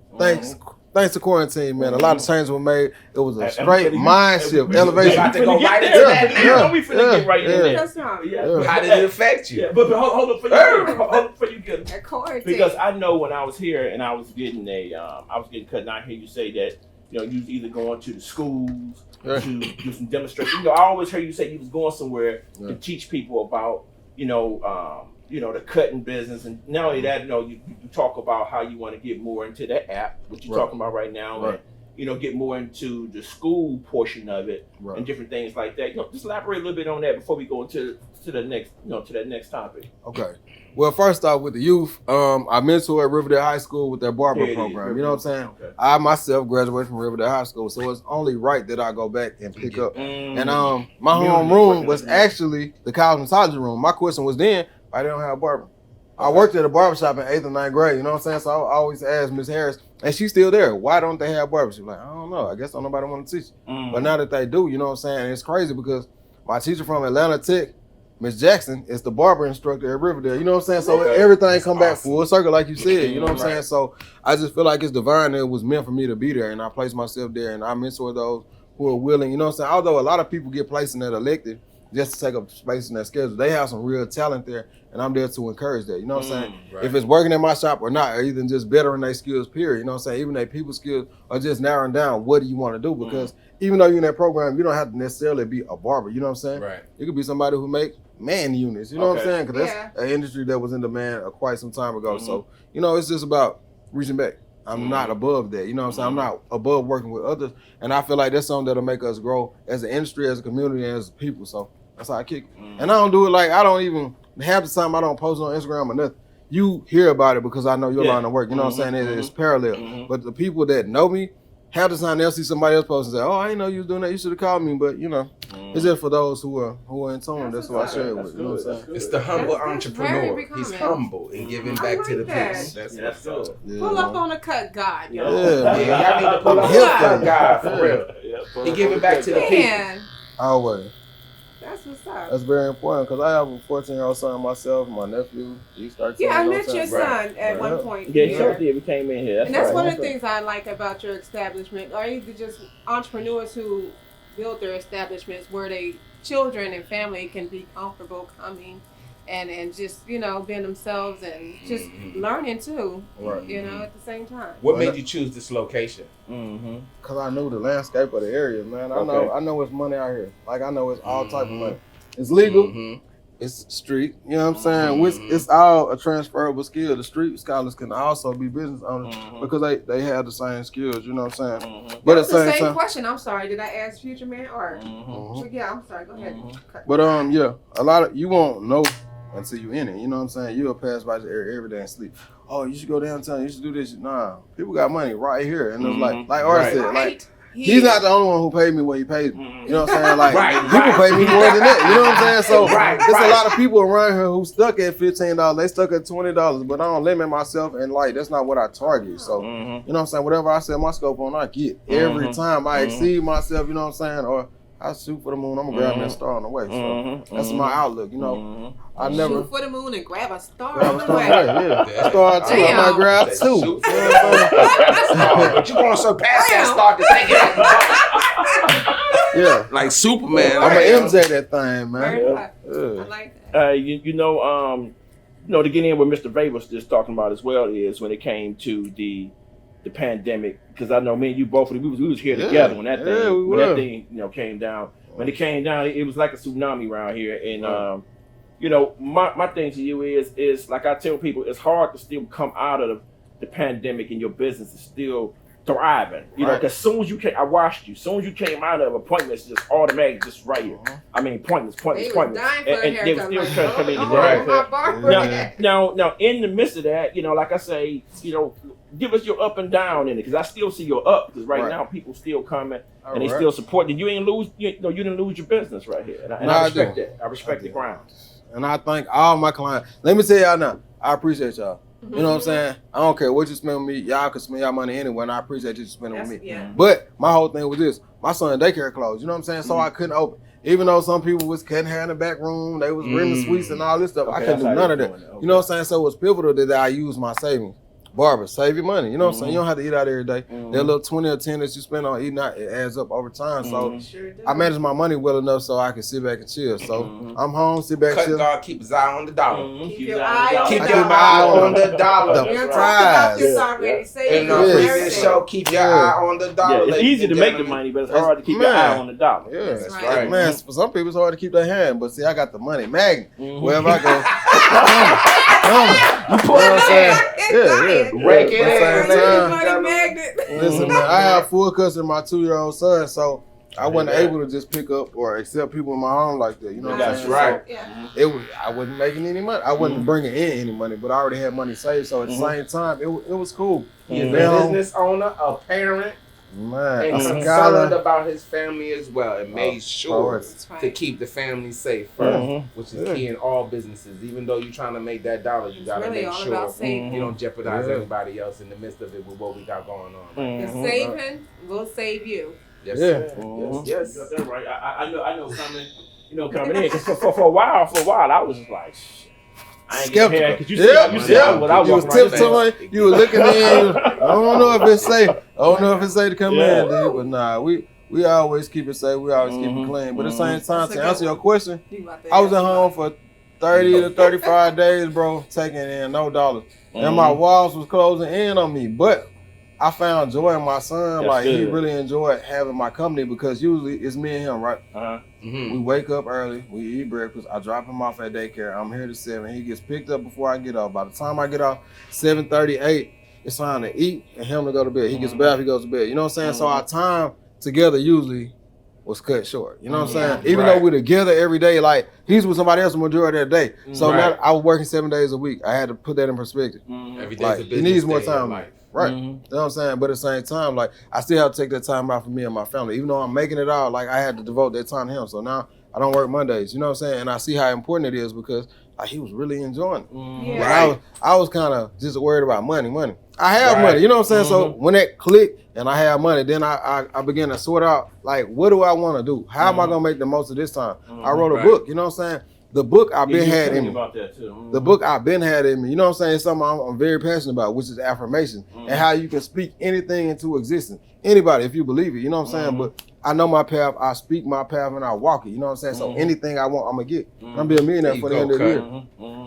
Thanks to quarantine, man. A lot of changes were made. It was a straight mind shift, elevation. About to go right into that. We finna get right in there. How did it affect you? Yeah, but hold up for you get Because I know when I was here and I was getting cut, and I hear you say that you was either going to the schools to do some demonstrations. I always heard you say you was going somewhere to teach people about the cutting business, and not only that, you talk about how you want to get more into that app, which you're talking about right now, and get more into the school portion of it and different things like that. Just elaborate a little bit on that before we go into the next, to that next topic. Okay. Well, first off, with the youth, I mentor at Riverdale High School with their barber program. You know what I'm saying? Okay. I myself graduated from Riverdale High School, so it's only right that I go back and pick up. And my home room was actually the cosmetology room. My question was then, I didn't have a barber. I worked at a barbershop in 8th or 9th grade, you know what I'm saying? So I always asked Miss Harris, and she's still there, why don't they have barbers? She's like, I don't know. I guess don't nobody want to teach. But now that they do, you know what I'm saying? And it's crazy because my teacher from Atlanta Tech, Miss Jackson, is the barber instructor at Riverdale. You know what I'm saying? So everything come back full circle, like you said. You know what I'm saying? So I just feel like it's divine. It was meant for me to be there, and I placed myself there, and I mentor those who are willing. You know what I'm saying? Although a lot of people get placed in that elective just to take up space in their schedule, they have some real talent there, and I'm there to encourage that. You know what I'm saying? If it's working in my shop or not, or even just bettering their skills, period. You know what I'm saying? Even their people skills are just narrowing down what do you want to do, because even though you're in that program, you don't have to necessarily be a barber. You know what I'm saying? Right. You could be somebody who makes man units. You know what I'm saying? Because that's an industry that was in demand quite some time ago. So, it's just about reaching back. I'm not above that. You know what I'm saying? I'm not above working with others. And I feel like that's something that'll make us grow as an industry, as a community, and as a people. So that's how I kick it. And I don't do it I don't even, half the time I don't post on Instagram or nothing. You hear about it because I know your line of work. You know what I'm saying? It's parallel. But the people that know me, half the time they'll see somebody else post and say, oh, I didn't know you was doing that. You should have called me. But, it's just for those who are in tune. That's what I share it with. You know what I'm saying? It's the humble That's entrepreneur. very He's humble in giving back to the people. That's good. Pull up on a cut God, yo. Y'all need to pull up on a cut guy for real. He giving back to the people. Always. That's what's up. That's very important because I have a 14-year-old son myself, my nephew. He's 13. Yeah, I met your son at one point. Yeah, he sure did. We came in here. And that's one of the things I like about your establishment, or either just entrepreneurs who build their establishments where they children and family can be comfortable coming and just, being themselves and just learning too, at the same time. What made you choose this location? Because I knew the landscape of the area, man. I know it's money out here. I know it's all type of money. It's legal. it's street. You know what I'm saying? Which it's all a transferable skill. The street scholars can also be business owners because they have the same skills. You know what I'm saying? But at the same question. I'm sorry. Did I ask Future Man or? Yeah, I'm sorry. Go ahead. But yeah, a lot of you won't know until you in it. You know what I'm saying? You'll pass by the area every day and sleep. Oh, you should go downtown. You should do this. Nah, people got money right here, and it's like Art said, like. He's not the only one who paid me what he paid me. You know what I'm saying? Like, people pay me more than that. You know what I'm saying? So, there's a lot of people around here who stuck at $15. They stuck at $20, but I don't limit myself, and, like, that's not what I target. So, you know what I'm saying? Whatever I set my scope on, I get. Every time I exceed myself, you know what I'm saying? Or I shoot for the moon, I'm going to grab that star on the way. So, that's my outlook, you know? I never shoot for the moon and grab a star on the way. Yeah, star two. I might grab two. But you want to surpass that star to take it. Yeah, like Superman. I'm an MJ that thing, man. I like that. You know, to get in what Mr. Vay was just talking about as well is when it came to the pandemic, because I know me and you both we was here together when that thing came down. When it came down, it was like a tsunami around here, and you know, my thing to you is like I tell people, it's hard to still come out of the pandemic and your business is still thriving. You know, because soon as you came, I watched you. Soon as you came out of appointments, just automatic, just right here. I mean, appointments. They was dying for and they were still trying to come in. Now, in the midst of that, you know, like I say, you know, give us your up and down in it, because I still see your up, because right now people still coming and they still supporting. You ain't lose, you didn't lose your business right here, and I respect that. I respect the ground. And I thank all my clients. Let me tell y'all now, I appreciate y'all. You know what I'm saying? I don't care what you spend with me. Y'all can spend y'all money anywhere, and I appreciate you spending with me. Yeah. But my whole thing was this. My son daycare closed. You know what I'm saying? So I couldn't open. Even though some people was cutting hair in the back room, they was renting suites and all this stuff. I couldn't do none of that. You know what I'm saying? So it was pivotal that I used my savings. Barber, save your money. You know what I'm saying? You don't have to eat out every day. That little 20 or 10 that you spend on eating out, it adds up over time. So I manage my money well enough so I can sit back and chill. So I'm home, sit back, chill. God, keep his eye on the dollar. Keep your eye on the dollar. The prize. In the previous show, keep your eye on the dollar. Yeah, it's easy to make the money, but it's hard to keep your eye on the dollar. Yeah, that's right. Man, for some people, it's hard to keep their hand. But see, I got the money. Magnet. Wherever I go. You put it in. Yeah. Rake it in. Listen, man, I have full custody of my 2-year-old son, so I wasn't able to just pick up or accept people in my home like that. You know what I'm saying? Right. So I wasn't making any money. I wasn't bringing in any money, but I already had money saved. So at the same time, it was cool. He's a business owner, a parent, and concerned about his family as well, and made sure to keep the family safe first, which is key in all businesses. Even though you're trying to make that dollar, you gotta make sure you don't jeopardize everybody else in the midst of it with what we got going on. The saving will save you. Yes. Yes. That's right. I know coming in, because for a while, I was just like, I ain't getting hair, 'cause you see what I was tiptoeing. You were looking in. I don't know if it's safe. To come in, dude. But nah, we always keep it safe. We always keep it clean. But at the same time, to answer your question, I was at home for 30 to 35 days, bro, taking in no dollars. And my walls was closing in on me. But I found joy in my son. He really enjoyed having my company, because usually it's me and him, right? We wake up early, we eat breakfast, I drop him off at daycare, I'm here to 7, he gets picked up before I get off. By the time I get off, 7:38, it's time to eat and him to go to bed. He gets bath, he goes to bed. You know what I'm saying? So our time together usually was cut short. You know what I'm saying? Even though we're together every day, like he's with somebody else the majority of the day. So now I was working 7 days a week. I had to put that in perspective. Every day's like, a business he needs more day time. life. Right. You know what I'm saying? But at the same time, like I still have to take that time out for me and my family. Even though I'm making it out, like I had to devote that time to him. So now I don't work Mondays. You know what I'm saying? And I see how important it is, because he was really enjoying it. I was kind of just worried about money. I have money, you know what I'm saying? So when that clicked and I have money, then I began to sort out, like, what do I want to do? How am I going to make the most of this time? I wrote a book, you know what I'm saying? The book I've been had in me. About that too. The book I've been had in me. You know what I'm saying? It's something I'm very passionate about, which is affirmation and how you can speak anything into existence. Anybody, if you believe it, you know what I'm saying? But I know my path, I speak my path, and I walk it. You know what I'm saying? So anything I want, I'm going to get. I'm going to be a millionaire for the end of the year.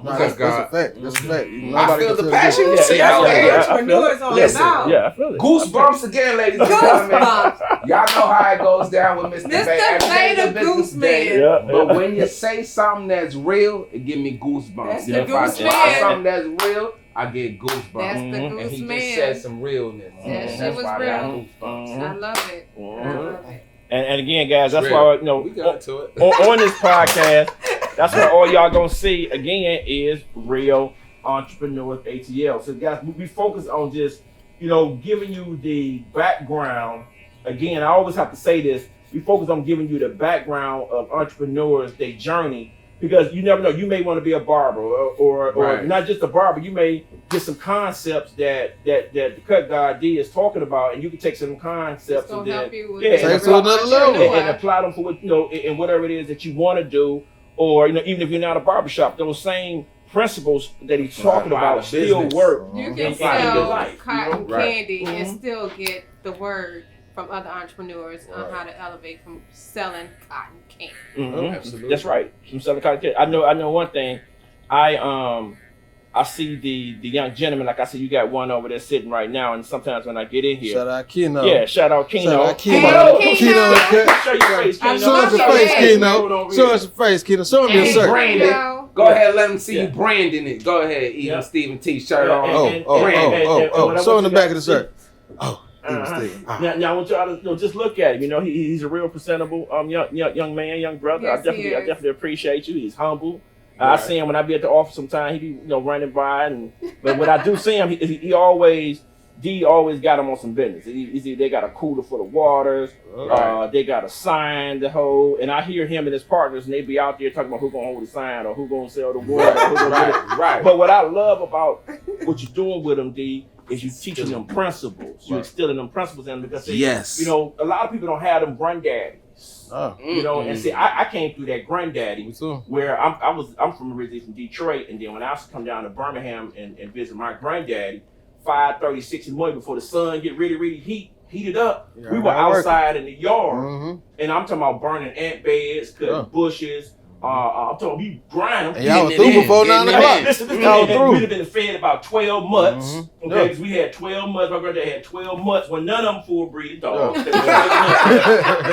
Nah, that's a fact. That's a fact. I feel the passion. That's what entrepreneurs all about. Yeah, I feel it. Goosebumps again, ladies and gentlemen. Y'all know how it goes down with Mr. Bay. Mr. Bay the Gooseman. Yeah. But when you say something that's real, it give me goosebumps. That's If the I Gooseman. try something that's real, I get goosebumps. That's the And he just Gooseman. said some realness. That shit That's was why I got real. goosebumps. I love it. I love it. And again, guys, that's Real. why We got to it. on this podcast, that's what all y'all gonna see again is Real Entrepreneurs ATL. So guys, we focus on just, giving you the background. Again, I always have to say this, we focus on giving you the background of entrepreneurs, their journey, because you never know, you may want to be a barber or Right. not just a barber, you may get some concepts that the Cut God D is talking about, and you can take some concepts It's gonna and then help you with yeah, the take it to another level. and apply them for what in whatever it is that you want to do, or even if you're not a barbershop, those same principles that he's talking about still business. work. You in can your sell life, cotton Right. candy and still get the word from other entrepreneurs on how to elevate from selling cotton candy. Mhm. Absolutely. That's right. From Southern California. I know one thing. I see the young gentleman, like I said, you got one over there sitting right now, and sometimes when I get in here, Shout out Keno. yeah, shout out Keno. Shout out Keno. Hello, Keno. Keno. Show your face, Keno. Show us your love face, it. Keno. Show us your face, Keno. Show him your And shirt. branded. Yo. Go ahead, let them see Yeah. you branding it. Go ahead, even Yeah. Stephen T shirt Yeah, on. and- Oh. Show him the back of the shirt. Oh, Uh-huh. Steve. Now I want y'all to just look at him. He's a real presentable young man, young brother. Yes, I he definitely is. appreciate you. He's humble. I Right. see him when I be at the office. Sometimes he be running by, but when I do see him, he always got him on some business. They got a cooler for the waters. Right. They got a sign to hold, and I hear him and his partners, and they be out there talking about who gonna hold the sign or who gonna sell the water. Or who gonna get it. Right. But what I love about what you're doing with them, D, is you teaching them principles. You're instilling them principles in them because they, Yes. a lot of people don't have them granddaddies. Oh, And see, I came through that granddaddy me too. where I'm from originally from Detroit, and then when I used to come down to Birmingham and visit my granddaddy, 5:30, 6 in the morning before the sun get really heated up, Yeah, we were I work. outside in the yard, Mm-hmm. and I'm talking about burning ant beds, cutting bushes. I'm talking we grind. And y'all was Getting through it before in, 9 getting it o'clock. in. Listen, Y'all was we'd through. have been fed about 12 months. Mhm. Okay, Yeah. because we had 12 months. My granddad had 12 months when none of them full breed dogs. Yeah. They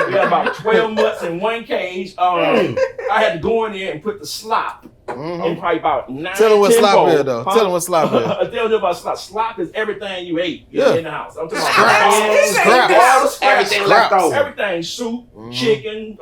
were we had about 12 months in one cage. I had to go in there and put the slop in probably about 9. Tell them what 10 slop bowls. is, though. Tell them what slop is. Tell them about slop. Slop is everything you ate Yeah. in the house. I'm talking Scraps. about Scraps. all the scraps. Everything Scraps. left over. Everything, soup, Mhm. chicken,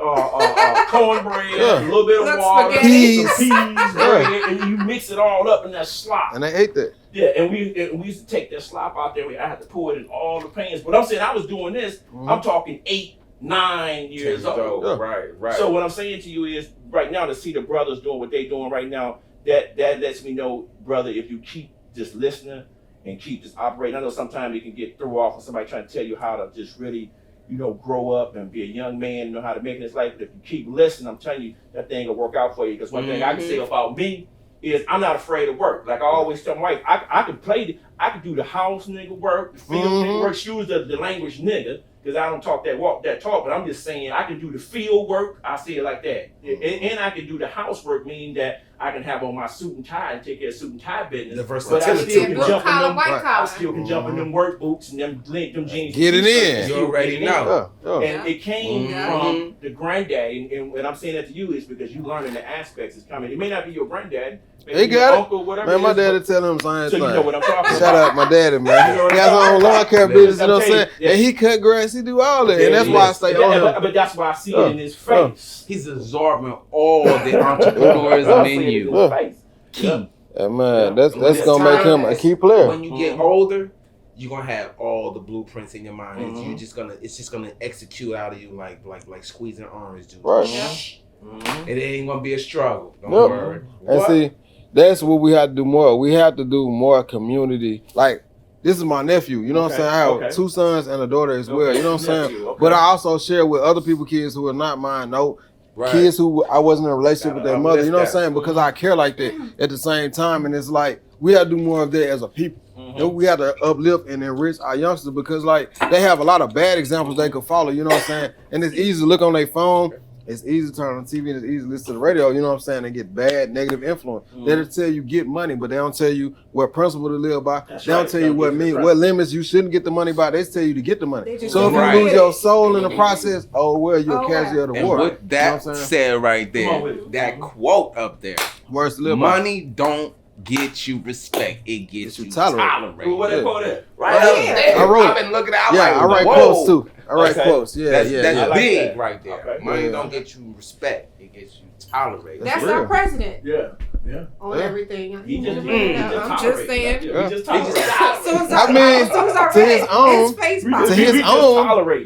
cornbread, Yeah. a little bit of Looks water, spaghetti. some peas, bread, and you mix it all up in that slop. And they ate that. Yeah, and we used to take that slop out there. I had to pour it in all the pans. But I'm saying I was doing this. I'm talking 8, 9 years old. Yeah. Right. So what I'm saying to you is, right now, to see the brothers doing what they doing right now, that lets me know, brother, if you keep just listening and keep just operating. I know sometimes you can get thrown off with somebody trying to tell you how to just really, grow up and be a young man and know how to make it in this life. But if you keep listening, I'm telling you, that thing will work out for you. Because one thing I can say about me is I'm not afraid of work. Like I always tell my wife, I can do the house nigga work, the field nigga work, excuse the language nigga, because I don't talk that talk, but I'm just saying I can do the field work, I say it like that. And I can do the housework, meaning that I can have on my suit and tie and take care of suit and tie business. The But I versatility. still can Blue jump in collar, them, white right. I collar. still can jump in them work boots and them jeans. Get it t-shirts in. and still You already get it in. know. Yeah. And it came Mhm. from the granddad, and when I'm saying that to you is because you learning the aspects is coming. It may not be your granddad, maybe He your got it. uncle, whatever. Man, it my is, daddy but- tell him the same so thing. you know what I'm talking Shout about. out my daddy, man. You know what He I'm got his own talking lawn care about. business, you know I'm what I'm saying? telling you, And he cut grass, he do all that. And that's why I stay on him. But that's why I see it in his face. He's absorbing all the entrepreneurs I in see it in you. his face. Key. Yeah, man, that's When gonna make him a it's- key player. When you get older, you're gonna have all the blueprints in your mind. It's just gonna execute out of you like squeezing orange juice. Right. Mhm. It ain't gonna be a struggle. Don't Yep. worry. And What? see, that's what we have to do more. We have to do more community. Like, this is my nephew, you know what I'm Okay, saying? I have okay. 2 sons and a daughter as well, you know what I'm saying? Nephew, okay. But I also share with other people kids who are not mine, Right. kids who I wasn't in a relationship with their Gotta mother, you know what I'm uplift saying? Because I care like that at the same time. And it's like, we have to do more of that as a people. And we have to uplift and enrich our youngsters because like they have a lot of bad examples they could follow, you know what I'm saying? And it's easy to look on their phone it's easy to turn on TV and it's easy to listen to the radio, you know what I'm saying, and get bad, negative influence. They'll tell you get money, but they don't tell you what principle to live by. They don't tell you what limits you shouldn't get the money by. They tell you to get the money. So if you lose your soul in the process, you're a casualty of the war. And with that said right there, that quote up there, words to live money don't get you respect, it gets you tolerated. What they quote it? Right up there. I've been looking at it. I write quotes too. I write quotes. That's like big that. right there. Okay. Money don't get you respect, it gets you tolerated. That's our president. Yeah. On everything. I'm just saying. He just tolerated.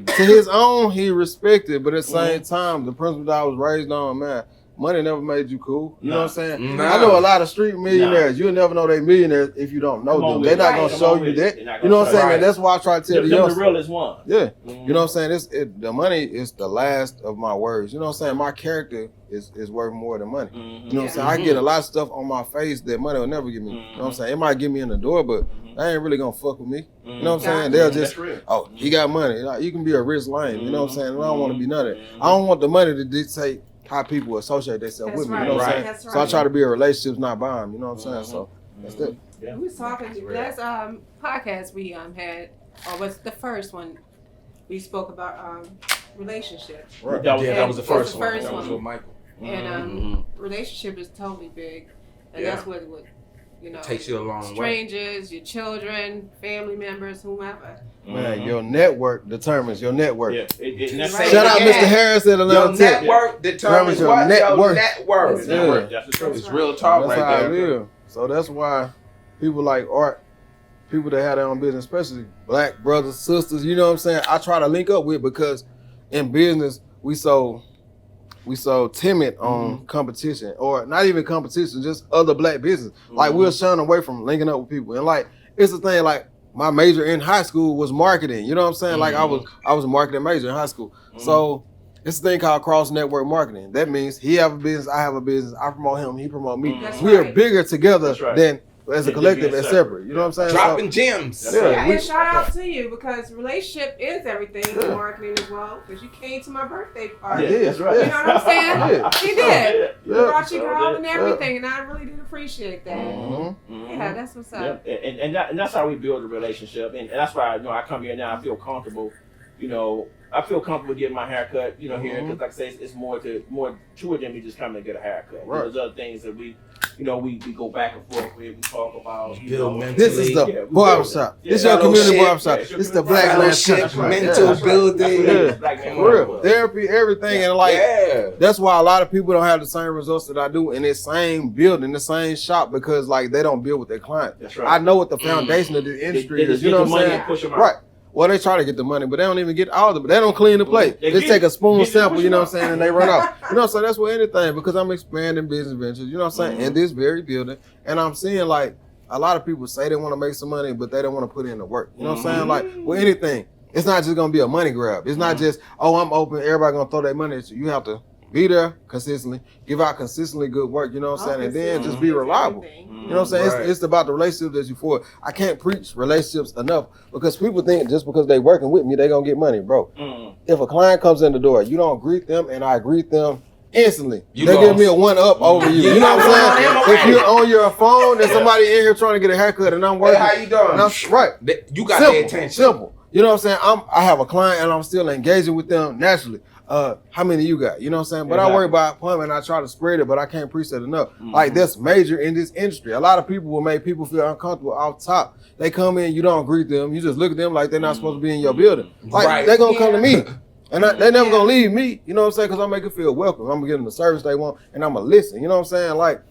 To his own, he respected, but at the same time, the principle that I was raised on, man, money never made you cool. You know what I'm saying? I know a lot of street millionaires. You'll never know they millionaires if you don't know them. They're not gonna show you that. You know what I'm saying? And that's why I try to tell the youngsters. The realest one. Yeah. You know what I'm saying? The money is the last of my words. You know what I'm saying? My character is worth more than money. You know what I'm saying? I get a lot of stuff on my face that money will never give me. You know what I'm saying? It might get me in the door, but they ain't really gonna fuck with me. You know what I'm saying? They'll just, he got money. You can be a rich lame. You know what I'm saying? And I don't want to be none of that. I don't want the money to dictate how people associate themselves with me. You know what I'm saying? So I try to be in relationships, not buy them. You know what I'm saying? So that's it. We was talking last podcast we had, or was the first one, we spoke about relationships. Right. That was the first one. That was with Michael. And relationship is totally big, and that's what takes you a long strangers, your children, family members, whomever. Man, your network determines your network. Yeah. Shout out Mr. Harris at Atlanta Tech. Your network determines your net worth. That's the truth. It's real talk that's right how there. I live. So that's why people like art, people that have their own business, especially black brothers, sisters, you know what I'm saying, I try to link up with, because in business we so timid on competition, or not even competition, just other black business. Like we're shying away from linking up with people. And like it's the thing, like my major in high school was marketing. You know what I'm saying? Like I was a marketing major in high school. So it's a thing called cross network marketing. That means he have a business, I have a business, I promote him, he promote me. We are bigger together than as a collective and separate. You know what I'm saying? Dropping gems. And shout out to you, because relationship is everything in marketing as well. Because you came to my birthday party. That's right. You know what I'm saying? He did. You brought your girl and everything, and I really did appreciate that. Yeah, that's what's up. And that's how we build a relationship, and that's why I come here now. I feel comfortable. I feel comfortable getting my haircut. Here, because like I say, it's more to it than me just coming to get a haircut. Right. There's other things that we go back and forth with. We talk about. This is the barbershop. This is your community barbershop. It's the black man shit. Mental building. For real. Therapy, everything. And that's why a lot of people don't have the same results that I do in this same building, the same shop, because like they don't build with their clients. That's right. I know what the foundation of this industry is. You know what I'm saying? Right. Well, they try to get the money, but they don't even get all of it. They don't clean the plate. They take a spoon sample, you know what I'm saying, and they run off. So that's what anything, because I'm expanding business ventures, you know what I'm saying, in this very building. And I'm seeing like a lot of people say they want to make some money, but they don't want to put in the work. You know what I'm saying? Like with anything, it's not just going to be a money grab. It's not just, I'm open, everybody going to throw their money at you. You have to be there consistently, give out consistently good work, you know what I'm saying, and then just be reliable. You know what I'm saying? It's about the relationships that you forge. I can't preach relationships enough, because people think just because they working with me, they gonna get money, bro. If a client comes in the door, you don't greet them, and I greet them instantly. They give me a one up over you. You know what I'm saying? If you're on your phone and somebody in here trying to get a haircut and I'm working, how you doing? Right. You got their attention. Simple. You know what I'm saying? I have a client and I'm still engaging with them naturally. How many you got? You know what I'm saying? But I worry about appointment. I try to spread it, but I can't preach that enough. Like that's major in this industry. A lot of people will make people feel uncomfortable off top. They come in, you don't greet them. You just look at them like they're not supposed to be in your building. Like they're gonna come to me. And they never gonna leave me, you know what I'm saying? Because I'm making them feel welcome. I'm gonna give them the service they want, and I'm gonna listen. You know what I'm saying? Like,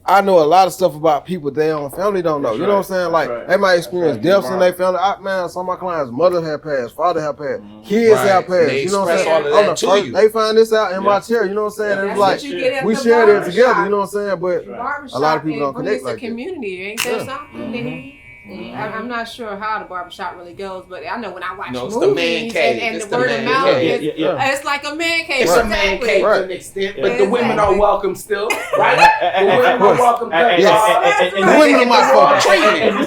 I know a lot of stuff about people their own family don't know. You know what I'm saying? Like, they might experience deaths in their family. Some of my clients' mother have passed, father have passed, kids have passed. You know what I'm saying? They find this out in my chair. You know what I'm saying? It's like we share it together. You know what I'm saying? But a lot of people don't connect like that. Community, ain't there something? I'm not sure how the barbershop really goes, but I know when I watch it's movies the man cave. and It's the word of man mouth, cave. it's like a man cave. It's a man cave to an extent, but the women are welcome still, right? The women are welcome. The women are my fault.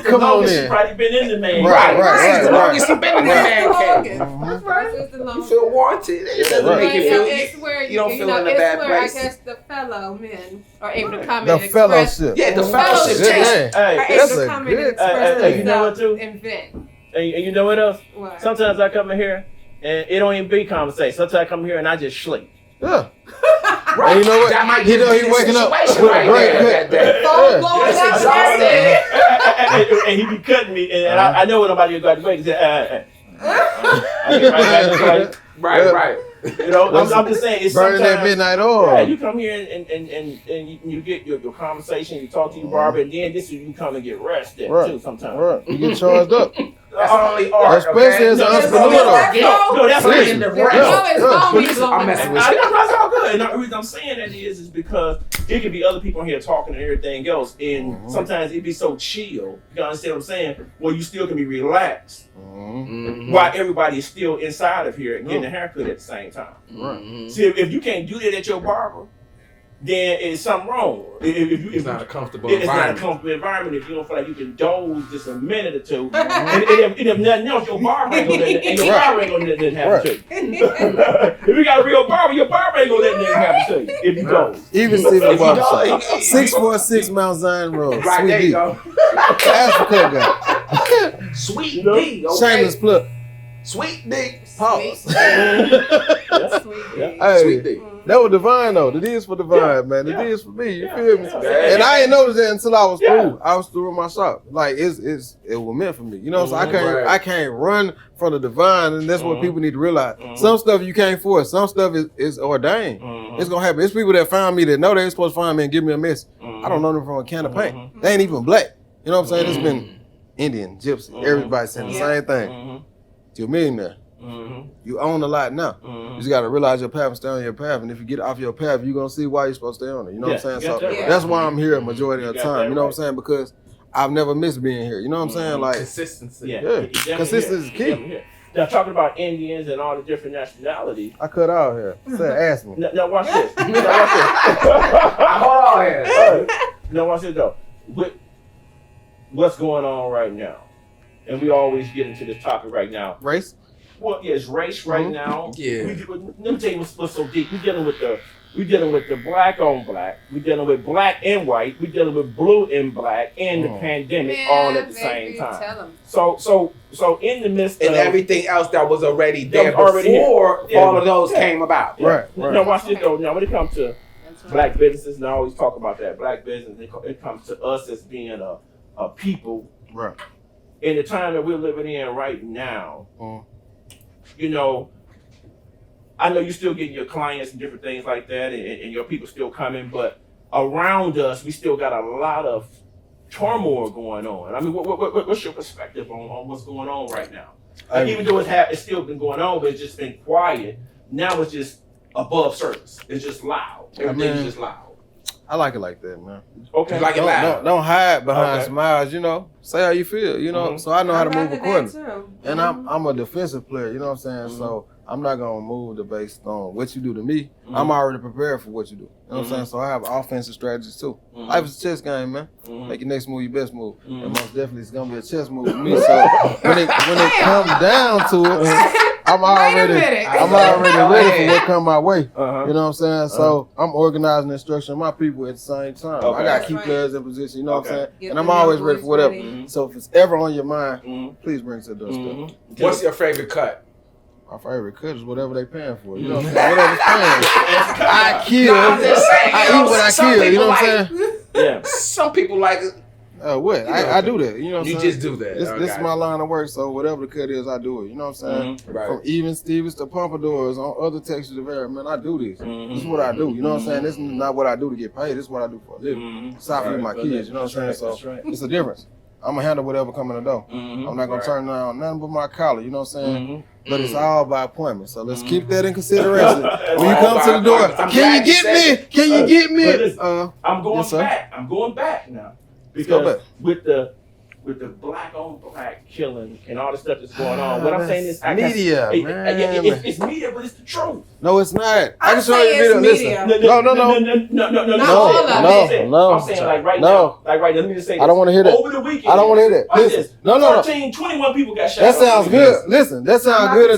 Come on in. She's probably been in the man cave. Right. The longest you've been in the man cave. That's right. You feel wanted. It doesn't make you feel. It's where you don't feel in a bad place. I guess the fellow men are able to come the and express. fellowship. Yeah, the fellowship. Are able to come in and express themselves and vent. And you know what else? What? Sometimes I come in here and it don't even be conversation. Sometimes I come here and I just sleep. Yeah. Right. And you know what? That might He waking up with a great that day. Phone blowing up. And he be cutting me, and I know when nobody got to wait. I get right back to place. Right. You know, I'm just saying, it's burning that midnight oil. Yeah, you come here and you get your conversation, you talk to your barber, and then this is you come and get rested too sometimes. Right. You get charged up. That's only art. Especially as an entrepreneur. No, that's not in the I'm messing with you. That's all good. And the reason I'm saying that is because there could be other people in here talking and everything else, and sometimes it'd be so chill. You understand what I'm saying? Well, you still can be relaxed while everybody is still inside of here and getting a haircut at the same time. See, if you can't do that at your barber, then it's something wrong. It's not a comfortable It's environment. not a comfortable environment if you don't feel like you can doze just a minute or two. and if nothing else, your barber ain't gonna let that, and your barber ain't gonna let that happen to you. If you got a real barber, your barber ain't gonna let that happen to you if you doze. Even Stephen Barbershop. 646 Mount Zion Road. Right, Sweet there you D. go. Ask for cut guy. Sweet You know? D, okay? Shameless plug. Sweet D. Pause. Sweet Hey, Sweet D. that was divine though. The D is for divine, man. The D is for me. You feel me? And I ain't noticed that until I was through. I was through with my shop. Like it was meant for me. You know, so I can't run from the divine, and that's what people need to realize. Some stuff you can't force. Some stuff is ordained. It's gonna happen. It's people that found me that know they ain't supposed to find me and give me a message. I don't know them from a can of paint. They ain't even black. You know what I'm saying? It's been Indian, Gypsy, everybody saying the same thing. You're a millionaire. You own a lot now. You just gotta realize your path and stay on your path. And if you get off your path, you're gonna see why you're supposed to stay on it. You know what I'm saying? So that's why I'm here a majority of the time. You know what I'm saying? Because I've never missed being here. You know what I'm saying? Like consistency. Yeah. Consistency is key. Now talking about Indians and all the different nationalities. I cut out here. Ask me. Now watch this. Hold on here. Now watch this though. What's going on right now? And we always get into this topic right now. Race? Well, yeah, it's race right now. Yeah. Let me tell you what's so deep. We're dealing with the black on black. We're dealing with black and white. We're dealing with blue and black and the pandemic all at the same time. So in the midst of everything else that was already there before all of those came about. Right. Now watch this though. Now when it comes to black businesses, and I always talk about that, black business, it comes to us as being a people. Right. In the time that we're living in right now, you know, I know you're still getting your clients and different things like that, and your people still coming, but around us, we still got a lot of turmoil going on. I mean, what's your perspective on what's going on right now? Like, even though it's still been going on, but it's just been quiet. Now it's just above surface. It's just loud. Everything's just loud. I like it like that, man. Okay. Like it loud. Don't hide behind smiles, you know. Say how you feel, you know. So I know how to move accordingly. And I'm a defensive player, you know what I'm saying? So I'm not gonna move based on what you do to me. I'm already prepared for what you do. You know what I'm saying? So I have offensive strategies too. Life is a chess game, man. Make your next move your best move. And most definitely it's gonna be a chess move with me. So when it comes down to it, I'm already ready for what come my way. You know what I'm saying? So I'm organizing and structuring my people at the same time. I gotta keep players in position, you know what I'm saying? And I'm always ready for whatever. So if it's ever on your mind, please bring it to the doorstep. What's your favorite cut? My favorite cut is whatever they paying for. You know what I'm saying? Whatever's paying. I kill. I eat what I kill. You know what I'm saying? Yeah. Some people like it. What? I do that. You know what I'm saying? You just do that. This is my line of work, so whatever the cut is, I do it. You know what I'm saying? From even Stevens to pompadours on other textures of hair, man, I do this. This is what I do. You know what I'm saying? This is not what I do to get paid. This is what I do for a living. Stop with my kids. You know what I'm saying? So it's a difference. I'm going to handle whatever come in the door. I'm not going to turn down nothing but my collar. You know what I'm saying? But it's all by appointment. So let's keep that in consideration. When you come to the door, can you get me? Can you get me? I'm going back. I'm going back now. Because with the with the black on black killing and all the stuff that's going on. What I'm saying is, media, man. It's media, but it's the truth. No, it's not. I can show say you a it's video. media. Listen. No. I'm saying like right now, let me just say this. I don't want to hear that. Over the weekend, I don't want to hear that. Watch Listen. this. No. 21 people got shot. That sounds good. Listen, that sounds good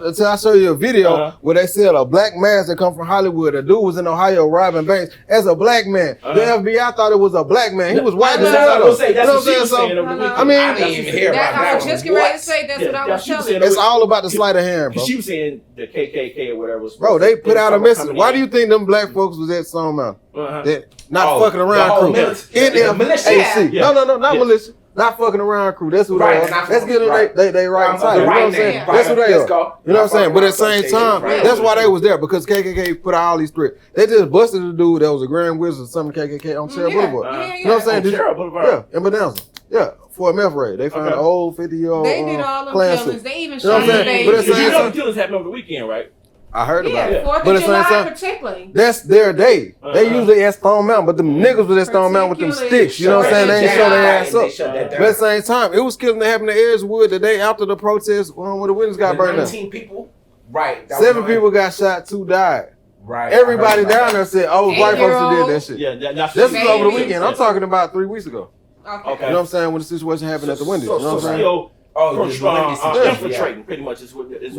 until I show you a video where they said a black man that come from Hollywood. A dude was in Ohio robbing banks as a black man. The FBI thought it was a black man. He was white. That's what I was saying. That's what she was saying. I mean, I didn't even hear about I that was just getting ready to say that's what I was telling you. it's all about the sleight of hand, bro. She was saying the KKK or whatever. Bro, they put out a message. Why do you think them black folks was at Stone Mountain? That not fucking around crew. Militia. No, not militia. Not fucking around crew. That's who they are. Let's get them they right title. You know what I'm saying? That's who they are. You know what I'm saying? But at the same time, that's why they was there, because KKK put out all these threats. They just busted the dude that was a Grand Wizard of some KKK on Sierra Boulevard. You know what I'm saying? Sierra Boulevard. Yeah, in Bonanza. Yeah, for a meth raid. They found an old 50-year-old They did all them clan killings. suit. They even You know what shot I'm the saying? But baby. You know the killings happened over the weekend, right? I heard about it. 4th But of at the same July time, particularly. that's their day. They usually at Stone Mountain, but the niggas was at Stone Mountain with them sticks. You know what I'm saying? They ain't show their ass up. But at the same time, it was killing that happened to Edgewood the day after the protest where the witness got burned down. 19 people. Right. 7 people got shot, 2 died. Right. Everybody down there said, "Oh, white folks who did that shit." Yeah, that's This was over the weekend. I'm talking about 3 weeks ago. Okay. You know what I'm saying? When the situation happened at the Wendy's. You know what I'm saying? Infiltrating pretty much is what they're doing.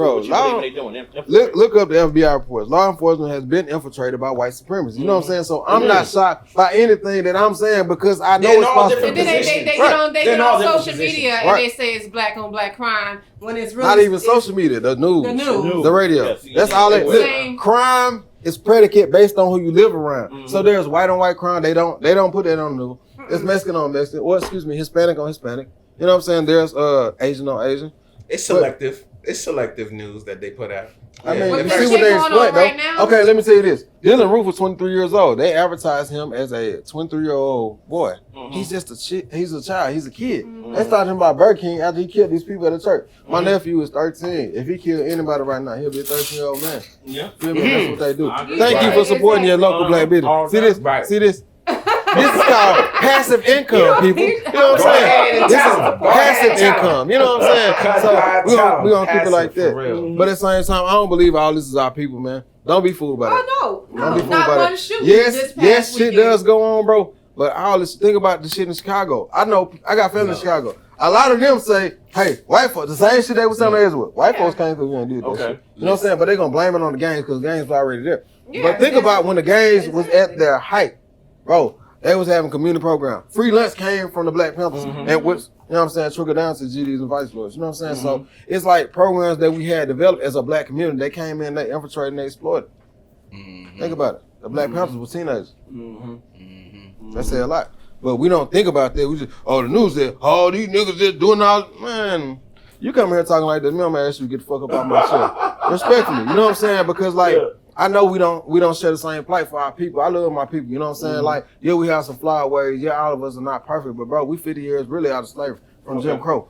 Look up the FBI reports. Law enforcement has been infiltrated by white supremacists. You know what I'm saying? So I'm not shocked by anything that I'm saying because I know it's possible. And then they get on social media and they say it's black on black crime when it's really not even social media, the news, the radio. That's all it. Crime is predicate based on who you live around. So there's white on white crime. They don't put that on the news. It's Mexican on Mexican, or Hispanic on Hispanic. You know what I'm saying? There's Asian on Asian. It's selective. It's selective news that they put out. I mean, What see what they explain, though. right now? Okay, let me tell you this. Dylan Roof was 23 years old. They advertised him as a 23-year-old boy. He's just he's a child. He's a kid. They started him about Burger King after he killed these people at the church. My nephew is 13. If he killed anybody right now, he'll be a 13-year-old man. Yeah. Feel me? That's what they do. Thank you for supporting your local black business. See this? See this? This is called passive income, people. You know what I'm saying? This is passive income. You know what I'm saying? So we're gonna keep it like that. But at the same time, I don't believe all this is our people, man. Don't be fooled by that. Oh no, Don't be fooled not by one that. shooting. Yes, shit does go on, bro. But all this, think about the shit in Chicago. I know, I got family in Chicago. A lot of them say, hey, white folks, the same shit they was telling us with. White folks came through here and did that shit. You know what I'm saying? But they gonna blame it on the gangs because the gangs was already there. But think about when the gangs was at their height, bro. They was having community program. Free lunch came from the Black Panthers, and which, you know what I'm saying, trickled down to GDs and Vice Lords. You know what I'm saying? So it's like programs that we had developed as a black community. They came in, they infiltrated, and they exploited. Think about it. The Black Panthers were teenagers. That say a lot. But we don't think about that. We just, the news said, these niggas just doing all, man. You come here talking like this, me, I'm gonna ask you to get the fuck up out my show. Respectfully, you know what I'm saying? Because I know we don't share the same plight for our people. I love my people, you know what I'm saying? Like, we have some flawed ways. All of us are not perfect, but bro, we 50 years really out of slavery from Jim Crow.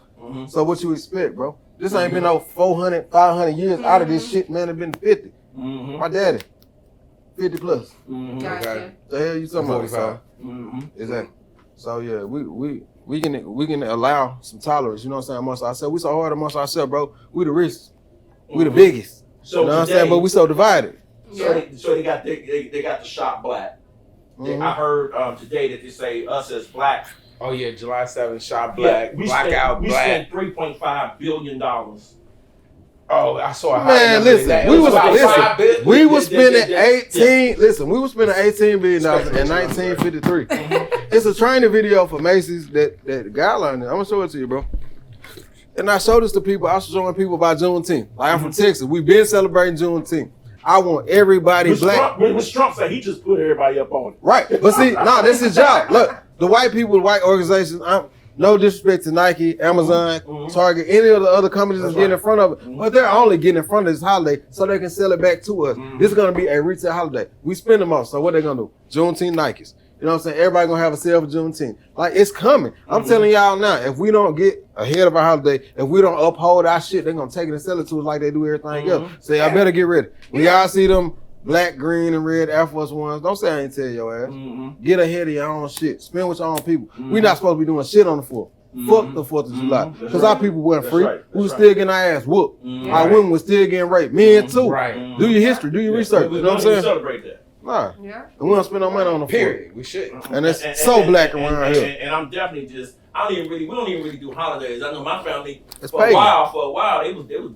So what you expect, bro? This ain't been no 400, 500 years out of this shit, man. It's been 50. My daddy, 50 plus. Gotcha. The hell you talking about? 45. Exactly. So yeah, we can allow some tolerance, you know what I'm saying, amongst ourselves. We so hard amongst ourselves, bro. We the richest. We the biggest. So you know what I'm saying? But we so divided. So they got the shot black. I heard today that they say us as black. Oh yeah, July 7th, shot black, blackout black. We spent $3.5 billion. Oh, I saw a high man, number. listen, we was spending $18 billion in 1953. It's a training video for Macy's that guy learned it. I'm gonna show it to you, bro. And I showed this to people. I was showing people about Juneteenth. Like, I'm from Texas. We've been celebrating Juneteenth. I want everybody black. Trump said he just put everybody up on it. Right. But see, no, this is his job. Look, the white people, the white organizations, no disrespect to Nike, Amazon, Target, any of the other companies that's getting in front of it. But they're only getting in front of this holiday so they can sell it back to us. This is going to be a retail holiday. We spend them off. So what they going to do? Juneteenth Nikes. You know what I'm saying? Everybody going to have a sale for Juneteenth. Like, it's coming. I'm telling y'all now, if we don't get ahead of our holiday, if we don't uphold our shit, they're going to take it and sell it to us like they do everything else. Say, I better get ready. When y'all see them black, green, and red Air Force Ones, don't say I ain't tell your ass. Get ahead of your own shit. Spend with your own people. We're not supposed to be doing shit on the floor. Fuck the 4th of July. That's Because right. our people weren't That's free. right. We was That's still getting our ass whooped. Mhm. Our women was still getting raped. Men too. Right. Do your history. Do your research. You know what I'm saying? Celebrate that. Nah. Yeah. And we don't spend no money on the 4th. Period. We should. And it's so black around here. And I'm definitely just. We don't even really do holidays. I know my family It's for a pagan. while.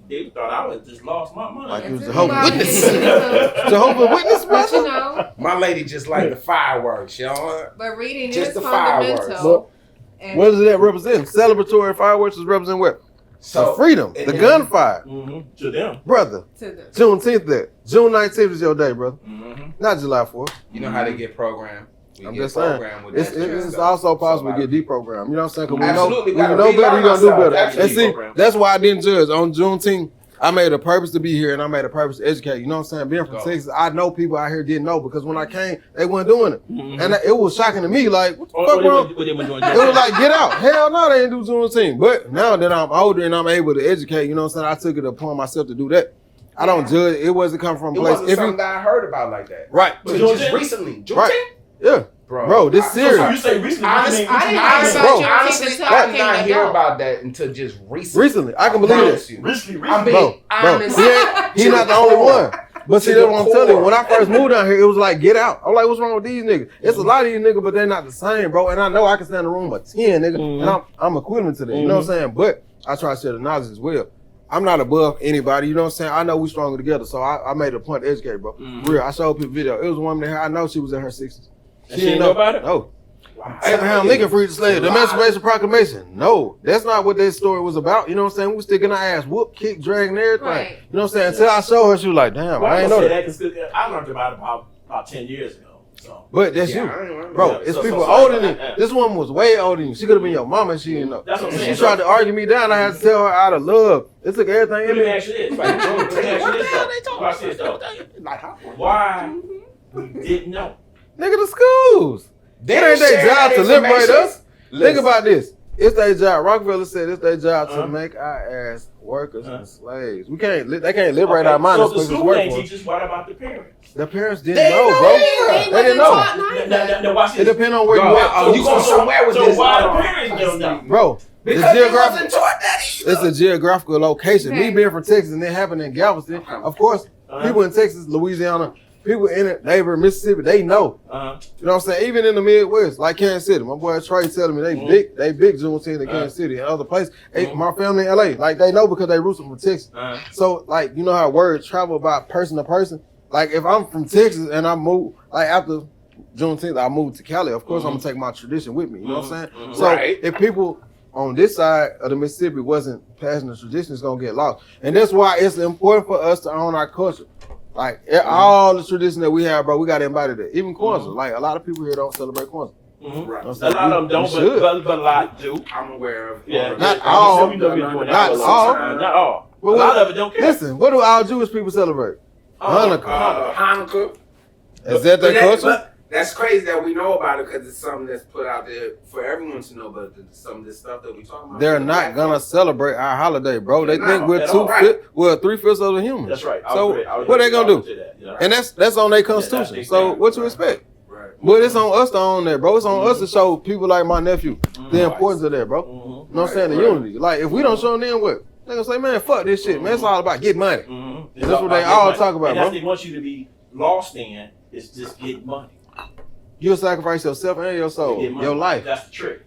They thought I was just lost my mind. Like it was It's Jehovah's about- Witness. it's Jehovah's Witness, But you brother. know, My lady just like the fireworks, y'all. but reading Just is the fireworks. fundamental. And What does that represent? Celebratory fireworks is represent what? So Freedom. The gunfire. To them. Brother. to the Juneteenth that. June 19th is your day, brother. Not July 4th. you know how they get programmed. We I'm get just saying. programmed with It's that shit it's stuff. also possible So, to get deprogrammed. You know what I'm saying? Because Absolutely, when you gotta know better, relearn you're going to do ourselves. better. And see, Absolutely. that's why I didn't judge. On Juneteenth, I made a purpose to be here and I made a purpose to educate. You know what I'm saying? Being from Go. Texas, I know people out here didn't know because when I came, they weren't doing it. And it was shocking to me. Like, what the fuck wrong? It was like, get out. Hell no, they didn't do Juneteenth. But now that I'm older and I'm able to educate, you know what I'm saying? I took it upon myself to do that. I don't judge. It wasn't coming from a It place. wasn't something that I heard about like that. Right. But Just Juneteenth? recently. Juneteenth? Right. Yeah. Bro, This serious. So you say recently? Honestly, you mean- I didn't honestly, hear about Bro. Juneteenth until I I did became not an hear adult. about that until just recently. Recently. I can believe promise it. you. Recently. I'm being Bro, honest. he's not the only one. But see, To that's the what I'm telling you. core. When I first moved down here, it was like, get out. I'm like, what's wrong with these niggas? It's a lot of these niggas, but they're not the same, bro. And I know I can stand in a room of 10, nigga, and I'm equivalent to that. You know what I'm saying? But I try to share the knowledge as well. I'm not above anybody. You know what I'm saying? I know we stronger together. So I made it a point to educate, bro. Real. I showed people video. It was a woman there. I know she was in her 60s. She didn't know about it? No. Abraham Lincoln freed the slave. The Emancipation Proclamation. No, that's not what that story was about. You know what I'm saying? We was sticking our ass, whoop, kick, dragging everything. Right. You know what I'm saying? Until I showed her, she was like, damn, I ain't know that. I learned about it about 10 years ago. So. But that's Yeah, you. I ain't remember. Bro, Yeah, it's so- people so- older than you. This woman was way older than you. She could have been your mama and she didn't know. That's what I'm She saying. tried to argue me down. I had to tell her out of love. It took everything in Let me me. ask you this. Let me ask you this, though. Watch this, though. Like, how? Why we didn't know? Nigga, the schools. They It ain't didn't their share job that to liberate information. us. Think Listen. about this. It's their job. Rockefeller said it's their job to Uh-huh. make our ass workers Uh-huh. and slaves. We can't. They can't liberate our So minds the because it's school work ain't for us. teach us. What about the parents? The parents didn't They know, know bro. either. They didn't know. Now, watch It this. depends on where Go you out. at, Oh, you going somewhere with so this? why Hold the on. parents don't know? bro. Because It's they geographic. wasn't taught that either. It's a geographical location. Okay. Me being from Texas and it happened in Galveston, of course, people in Texas, Louisiana, people in it, neighbor Mississippi, they know. You know what I'm saying? Even in the Midwest, like Kansas City, my boy Trey telling me they big Juneteenth in Kansas City and other places. Hey, my family in LA, like they know because they roots from Texas. So like you know how words travel about person to person. Like if I'm from Texas and I move like after Juneteenth, I moved to Cali. Of course, I'm gonna take my tradition with me. You know what I'm saying? So Right. if people on this side of the Mississippi wasn't passing the tradition, it's gonna get lost. And that's why it's important for us to own our culture. Like all the tradition that we have, bro, we gotta embody that. Even Kwanzaa. Like a lot of people here don't celebrate Kwanzaa. Right. You know what I'm A saying? lot of them don't, We should. but a lot do. I'm aware of. Yeah, Not yeah. all. We know we've been doing that Not for a long all. time. Not all. A Well, lot of it don't care. Listen, what do all Jewish people celebrate? Hanukkah. Hanukkah. Is that their culture? But that's crazy that we know about it because it's something that's put out there for everyone to know. But some of this stuff that we talking about, They're not gonna celebrate our holiday, bro. They No, think we're at all. 3/5 of the humans. That's right. So I'll what they gonna do? to that, you know? And that's on their Yeah, constitution. that's So their what you thing. expect? Right. But it's on us to own that, bro. It's on us to show people like my nephew the importance of that, bro. You Mhm. know what I'm saying? The unity. Like if we don't show them, then what? They gonna say, man, fuck this shit, man. It's all about get money. Mhm. And that's what they all talk about, and that's bro. they want you to be lost in is just get money. You'll sacrifice yourself and your soul, Get money. your life. That's the trick.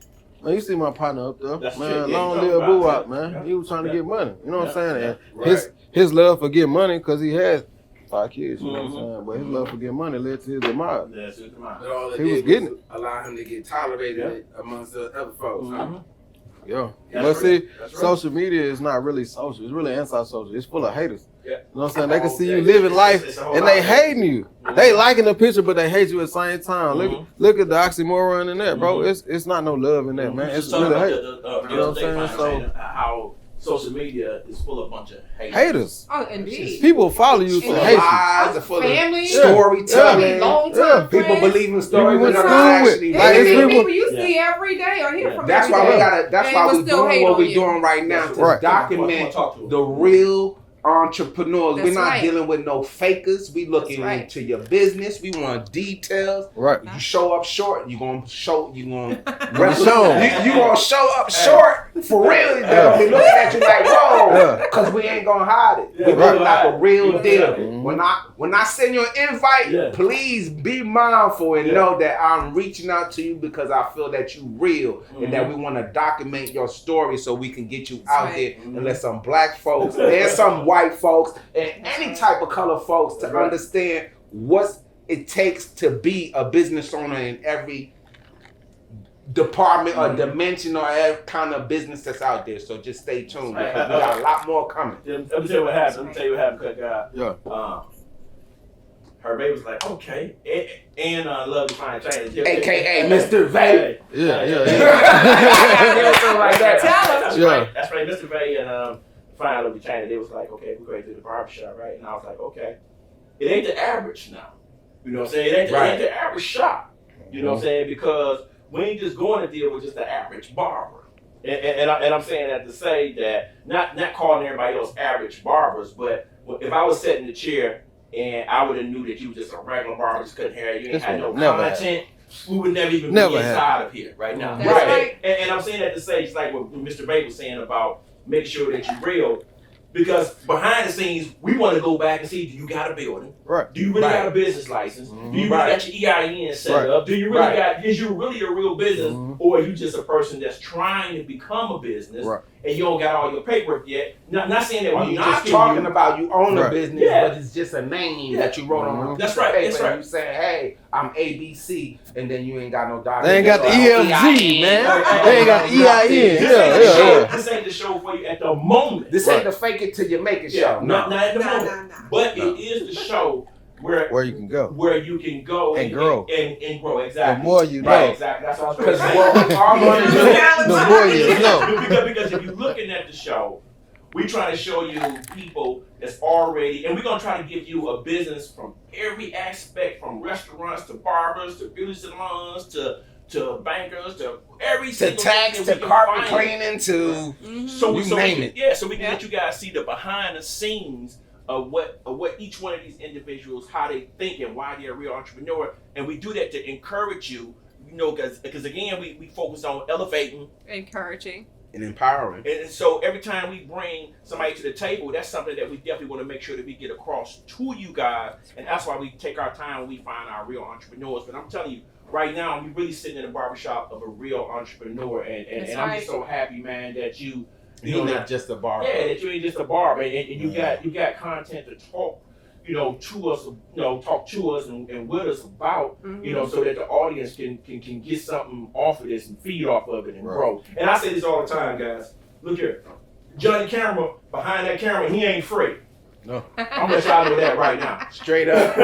Man, you see my partner up there, That's man. true. Yeah, Long you live talking Boo about Wop, it. man. Yeah. He was trying to Yeah. get money. You know what I'm saying? And Right. his love for getting money, because he had 5 kids, you know what I'm Mhm. saying? But his love for getting money led to his demise. That's it. Come on. But all it He was did getting it. allow him to get tolerated amongst the other folks. Huh? Mhm. Yeah. That's But see, right. That's right. social media is not really social. It's really anti-social. It's full of haters. Yeah. You know what I'm saying? They can see you Yeah, living it's life a whole and lot they of hating you. They liking the picture, but they hate you at the same time. Mhm. Look at the oxymoron in that, bro. Mhm. It's not no love in that, man. Just It's talking really about hate. the You know what I'm other saying? day, So- how social media is full of a bunch of haters. Haters. Oh, indeed. People follow you to And hate you. Lies are full of Family. storytelling. Long Yeah. time People believing stories People went that to are school with. actually Like, it's It's people- people you see every day or hear from. That's every why we day. gotta. That's And why we'll we still doing hate what on we you. doing right now to Right. document Talk to 'em. the real entrepreneurs. That's We're not right. dealing with no fakers. We looking That's right. into your business. We want details. Right. You show up short, you gonna show. You gonna show. you gonna show up short for real. They're gonna be looking at you like, whoa, because we ain't gonna hide it. Yeah, We right. do like a real deal. Mm-hmm. When I send you an invite, Yeah. please be mindful and know that I'm reaching out to you because I feel that you real and that we want to document your story so we can get you out there and let some black folks and some white folks and any type of color folks to understand what it takes to be a business owner in every department or dimension or every kind of business that's out there. So just stay tuned because we got a lot more coming. Let me tell you what happened. Let me tell you what happened, cut guy. Yeah. Her baby was like, okay, and love to find China, AKA Mr. Vay. Yeah. Like that. That's Yeah. right. That's right. Mr. Vay and Fine Love to China. They was like, okay, we're going to do the barbershop, right? And I was like, okay, it ain't the average now. You know what I'm saying? It ain't the average shop. You know what I'm saying? Because we ain't just going to deal with just the average barber. And I'm saying that to say that not calling everybody else average barbers, but if I was sitting in the chair and I would have knew that you was just a regular barber, just cutting hair, you ain't had no content, we would never even be inside of here right now. That's right. And I'm saying that to say, it's like what Mr. Bay was saying about making sure that you're real. Because behind the scenes, we want to go back and see, do you got a building? Right. Do you really got a business license? Do you really got your EIN set up? Do you really is you really a real business? Or are you just a person that's trying to become a business and you don't got all your paperwork yet? Not saying that we're You not just talking about you own a business, Yeah. but it's just a name that you wrote on a That's piece of right, paper. that's right. And you say, hey, I'm ABC, and then you ain't got no document. They ain't got the EFG, man. They ain't got the EIN. This ain't the show for you at the moment. This ain't the fake it till you make it show. Not at the moment. But it is the show where you can go. Where you can go and grow. And grow, exactly. The more you know. Right, exactly. That's what I was going to say. The more you know. Because if you're looking at the show, we try to show you people that's already, and we're going to try to give you a business from every aspect, from restaurants to barbers to beauty salons to bankers to every single tax thing to carpet cleaning to you name it. Yeah, so we can let you guys see the behind the scenes of what each one of these individuals, how they think and why they're a real entrepreneur. And we do that to encourage you, because again, we focus on elevating, encouraging, and empowering. And so every time we bring somebody to the table, that's something that we definitely want to make sure that we get across to you guys. And that's why we take our time when we find our real entrepreneurs. But I'm telling you, right now, we're really sitting in the barbershop of a real entrepreneur. And I'm just so happy, man, that you're not just a barber. Yeah, that you ain't just a barber. And you got content to talk, to us, talk to us and with us about, so that the audience can get something off of this and feed off of it and grow. And I say this all the time, guys. Look here. Johnny Camera, behind that camera, he ain't free. No. I'm gonna try to do that right now. Straight up.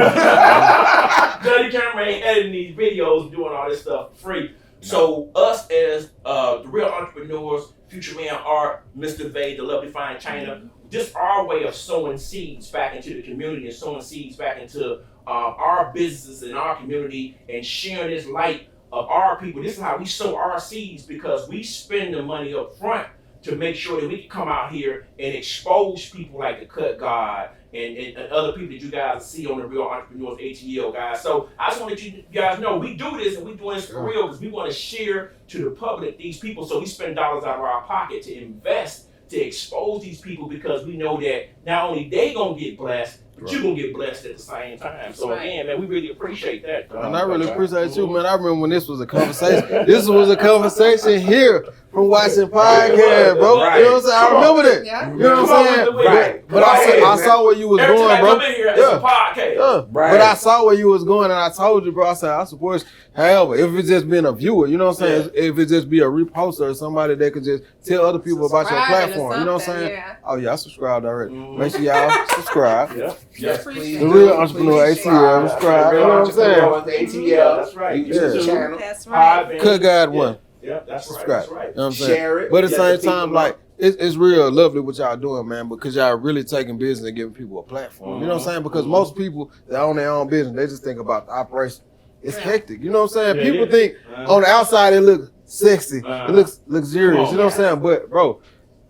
Johnny Camera ain't editing these videos, doing all this stuff free. So us as the real entrepreneurs, Future Man Art, Mr. Vay, the Lovely Fine China, this our way of sowing seeds back into the community and sowing seeds back into our businesses and our community and sharing this light of our people. This is how we sow our seeds, because we spend the money up front to make sure that we can come out here and expose people like the Cut God and other people that you guys see on the Real Entrepreneurs ATL, guys. So I just want to let you guys know we do this, and we doing this for real because we want to share to the public these people. So we spend dollars out of our pocket to invest, to expose these people, because we know that not only they gonna get blessed, but you're gonna get blessed at the same time. So again, man, we really appreciate that. And I really appreciate it too, man. I remember when this was a conversation. This was a conversation here from watching podcast, bro. Right. You know what I'm saying? I remember that. Yeah. You know what I'm saying? Right. But I saw where you was Every going, time I bro. come in here, it's a podcast. Yeah. Right. But I saw where you was going, and I told you, bro. I said I support you. However, if it's just being a viewer, you know what I'm saying? If it just be a reposter or somebody that could just tell other people about your platform, you know what I'm saying? Yeah. Oh yeah, I subscribed already. Make sure y'all subscribe. Yeah. Yes, The please. Real Entrepreneur ATL, subscribe. You know what I'm saying? ATL. That's right. Yeah. Channel. That's right. Cut God one. Yeah, that's right. Subscribe. That's right. You know what I'm saying? Share it. But at the Yeah, same time, like, it's real lovely what y'all doing, man, because y'all really taking business and giving people a platform. You know what I'm saying? Because most people that own their own business, they just think about the operation. It's hectic. You know what I'm saying? Yeah, People yeah. think on the outside it looks sexy. It looks luxurious. You know what I'm saying? But, bro,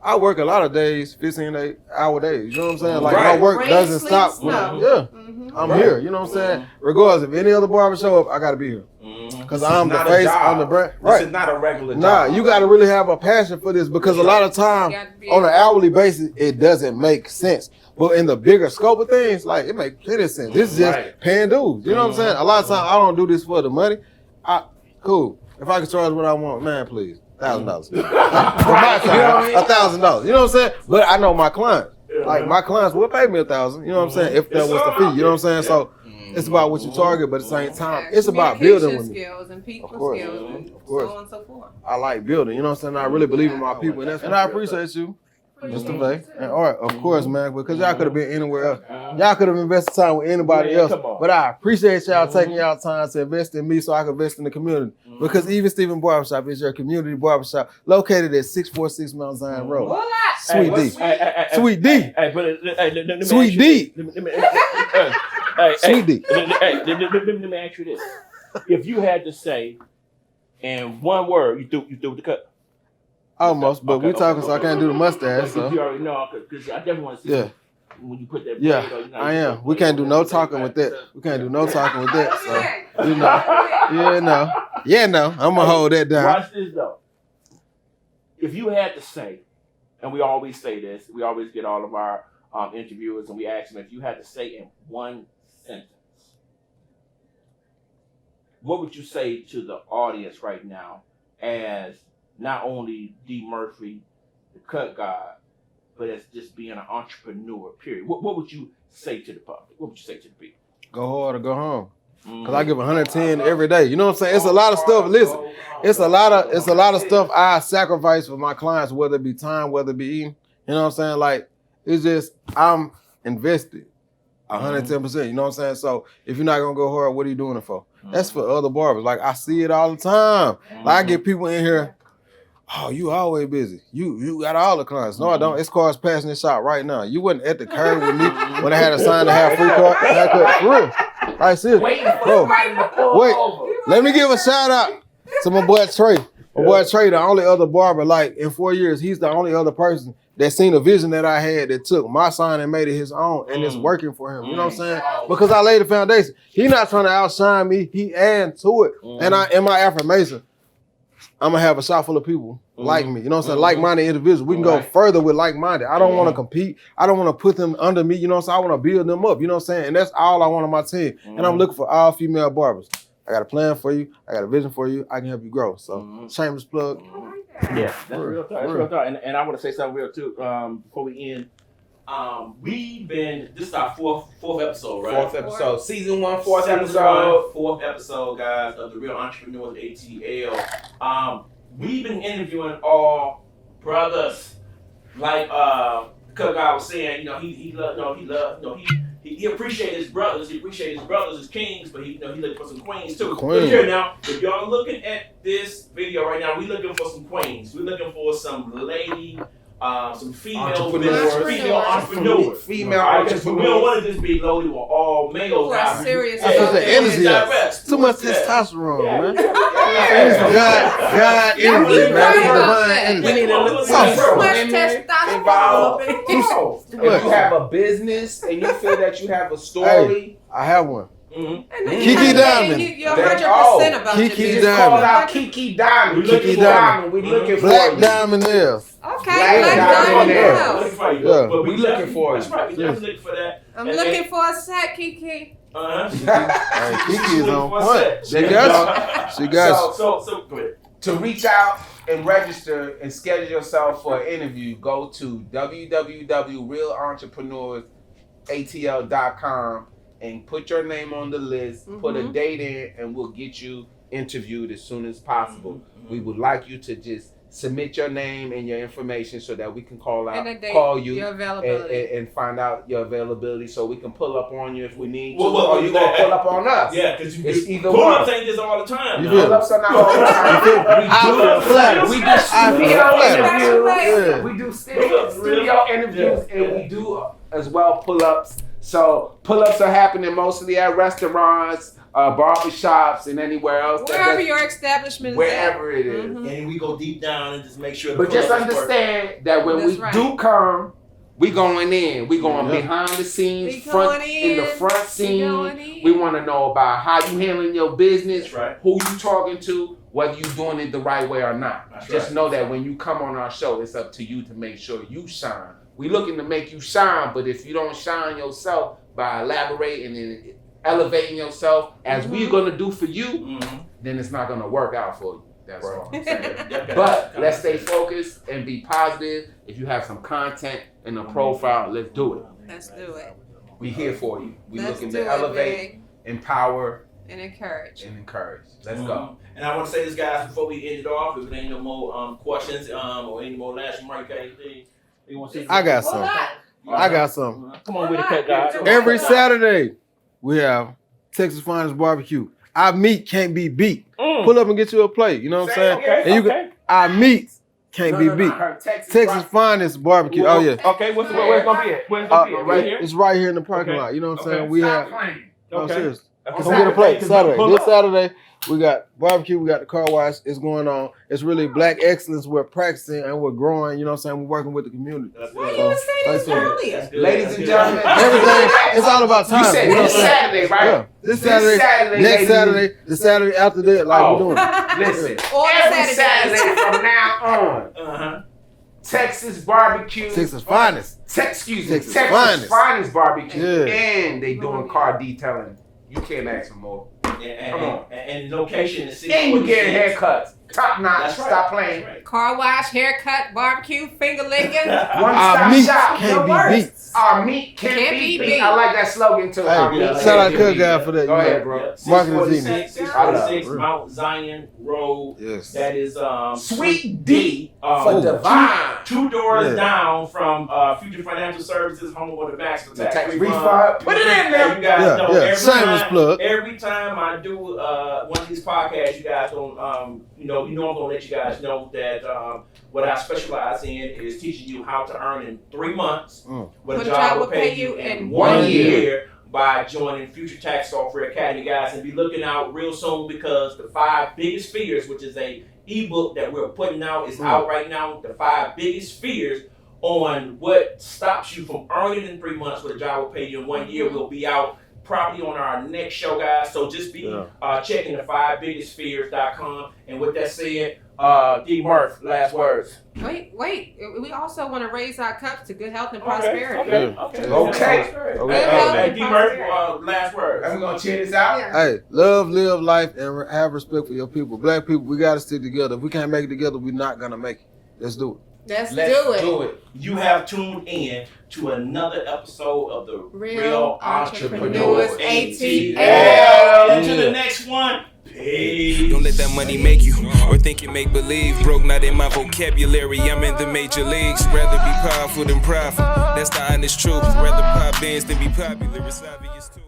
I work a lot of days, 15-hour days. You know what I'm saying? Like Right. my work Rain, doesn't sleet, stop. snow. Yeah, I'm Right. here. You know what I'm saying? Regardless, if any other barber show up, I gotta be here. Because I'm the Not a face, job. I'm the brand. This Right. is not a regular Nah, job. you gotta really have a passion for this because a lot of time You gotta be on an hourly basis, it doesn't make sense. But in the bigger scope of things, like it makes plenty of sense. This is just Right. paying dues. You know what I'm saying? A lot of times I don't do this for the money. Cool. If I can charge what I want, man, please. $1,000. For my time, $1,000. You know what I'm saying? But I know my clients. Like my clients will pay me $1,000. You know what I'm saying? If that was the fee. You know what I'm saying? So it's about what you target, but at the same time, it's about building with me. skills and people Of course. skills and Of course. so on and so forth. I like building. You know what I'm saying? I really believe in my people, and I appreciate you, Mr. Vay. And Art, of course, man, because y'all could have been anywhere else. Y'all could have invested time with anybody else. But I appreciate y'all taking y'all time to invest in me so I can invest in the community. Because even Steven Barbershop is your community barbershop located at 646 Mount Zion Road. Sweet D. Sweet D. Sweet D. Sweet D. Let me ask you this. If you had to say in one word, you threw the cut. Almost, but we talking, so I can't do the mustache. You So already know, because I definitely want to see yeah, when you put that. yeah, blade on, I am. We can't do no talking with that. We can't do no talking with that. So you know, I'm gonna hold that down. Watch this though. If you had to say, and we always say this, we always get all of our interviewers and we ask them if you had to say in one sentence, what would you say to the audience right now as not only D. Murphy, the cut god, but as just being an entrepreneur, period? What would you say to the public? What would you say to the people? Go hard or go home. Cause I give 110 every day. You know what I'm saying? It's a lot of stuff. Listen, it's a lot of stuff I sacrifice for my clients, whether it be time, whether it be eating. You know what I'm saying? Like it's just I'm invested 110%. You know what I'm saying? So if you're not gonna go hard, what are you doing it for? That's for other barbers. Like I see it all the time. Like I get people in here. Oh, you always busy. You got all the clients. No, I don't. It's cars passing this shop right now. You wasn't at the curb with me when I had a sign to have free car. For real. I see it. Bro, wait. Let me give a shout out to my boy Trey. My boy Trey, the only other barber, like in 4 years, he's the only other person that seen a vision that I had that took my sign and made it his own, and it's working for him. You know what I'm saying? Because I laid the foundation. He not trying to outshine me. He add to it. And in my affirmation, I'm gonna have a shop full of people like me. You know what I'm saying? Like-minded individuals. We can go further with like-minded. I don't want to compete. I don't want to put them under me. You know what I'm saying? I want to build them up. You know what I'm saying? And that's all I want on my team. And I'm looking for all female barbers. I got a plan for you. I got a vision for you. I can help you grow. So shameless plug. Yeah, that's real talk. That's real talk. And I want to say something real too before we end. This is our fourth episode, right? Fourth episode. Season 1, fourth Season episode. one, fourth episode, guys, of the Real Entrepreneurs ATL. We've been interviewing all brothers, like Cut Guy was saying. You know, he appreciates his brothers. He appreciates his brothers as kings, but he looking for some queens too. Look here now, if y'all looking at this video right now, we looking for some queens. We're looking for some lady. Some female entrepreneurs. Female entrepreneurs. We don't want to just be loaded with all males. Who are serious That's about the energy. it. Too much testosterone, man. God energy, man. We need a little Too much testosterone. If you have a business and you feel that you have a story, I have one. Kiki Diamond. You're 100% about Kiki your business. Diamond. call out Kiki Diamond. Kiki Diamond. We looking for Black you. Diamond nails. Okay, Black Diamond Diamond Nails. Yeah. But We looking for That's right. We definitely looking for that. I'm looking for a set, Kiki. Hey, Kiki is on point. She got you. So go ahead. To reach out and register and schedule yourself for an interview, go to www.realentrepreneursatle.com and put your name on the list, put a date in, and we'll get you interviewed as soon as possible. We would like you to just submit your name and your information so that we can call you your availability. and find out your availability so we can pull up on you if we need to. Well, or you gonna pull up on us. Yeah, because It's either pull-ups one. ain't this all the time. Pull ups are not all the time. We do flattered. We do studio interviews and we do as well pull-ups. So pull-ups are happening mostly at restaurants, barbershops and anywhere else. Wherever your establishment is wherever at. it is. Mhm. And we go deep down and just make sure. But just understand that when That's we right. do come, we going in. We going behind the scenes, We front going in the front We going scene. in. We want to know about how you handling your business, That's right. who you talking to, whether you doing it the right way or not. That's Just right. know that when you come on our show, it's up to you to make sure you shine. We looking to make you shine, but if you don't shine yourself by elaborating and elevating yourself as we're gonna do for you, then it's not gonna work out for you. That's all I'm saying. But let's stay focused and be positive. If you have some content in a profile, let's do it. Let's do it. We here for you. We Let's looking do to it, elevate, big, empower, and encourage. and encourage. Let's go. And I want to say this, guys, before we end it off, if there ain't no more questions or any more last remark, anything you want to say? I got Hold some. on. I got some. Come on with it, cut, guys. Every Saturday, we have Texas Finest Barbecue. Our meat can't be beat. Pull up and get you a plate. You know what I'm saying? Okay, And you can, our meat can't be beat. Texas Finest Barbecue. Oh yeah. Okay, where's it gonna be at? Where's it gonna be at? Right here? It's right here in the parking Okay. lot. You know what I'm Okay. saying? We have. playing. No, Okay. seriously. Okay. Come get a plate. Saturday. Pull This up. Saturday, we got barbecue. We got the car wash. It's going on. It's really black excellence. We're practicing and we're growing. You know what I'm saying? We're working with the community. That's Why good. you was saying this That's it. earlier? Good. Ladies That's and good. gentlemen, Everything. It's all about time. You said know what this I'm saying? Saturday, right? Yeah. This This Saturday. Saturday, Next ladies. Saturday. The Saturday after that. Like Oh. we're doing. Listen, All the every Saturdays. Saturday from now on, Uh-huh. Texas Barbecue. Texas Finest. Excuse me, Texas Texas Finest. Finest Barbecue. Yeah. And they doing car detailing. You can't ask for more. Come on. And location is And you getting haircuts. Top notch. That's right. Stop playing. That's right. Car wash, haircut, barbecue, finger licking. One Our stop meat shop. can't be worst. beat. Our meat can't be beat. I like that slogan too. Hey, Our meat shout can't out be Cook beat. Guy for that. Go you know. ahead, bro. Marketing 646, team. 646 I love it. Mount Zion Road. Yes. That is Sweet D for two- divine. Two doors Yeah. down from Future Financial Services, home of the max The tax refund. Put it in there. You guys Yeah, know yeah. Shameless plug. every time I do one of these podcasts, you guys don't, I'm gonna let you guys know that what I specialize in is teaching you how to earn in 3 months. What a job will pay you in 1 year by joining Future Tax Software Academy, guys, and be looking out real soon because the 5 biggest fears, which is a ebook that we're putting out, is out right now. The 5 biggest fears on what stops you from earning in 3 months what a job will pay you in 1 year will be out probably on our next show, guys. So just be checking the 5biggestfears.com. And with that said, D. Murph, last words. Wait. We also want to raise our cups to good health and prosperity. Okay. Hey, D. Murph, last words. And we're going to cheer this out. Yeah. Hey, love, live life, and have respect for your people. Black people, we got to stick together. If we can't make it together, we're not going to make it. Let's do it. Let's Let's do it. You have tuned in to another episode of the Real Entrepreneurs Entrepreneurs ATL. ATL. Until the next one. Peace. Don't let that money make you or think it make believe. Broke not in my vocabulary, I'm in the major leagues. Rather be powerful than prideful, that's the honest truth. Rather pop bands than be popular, it's obvious too.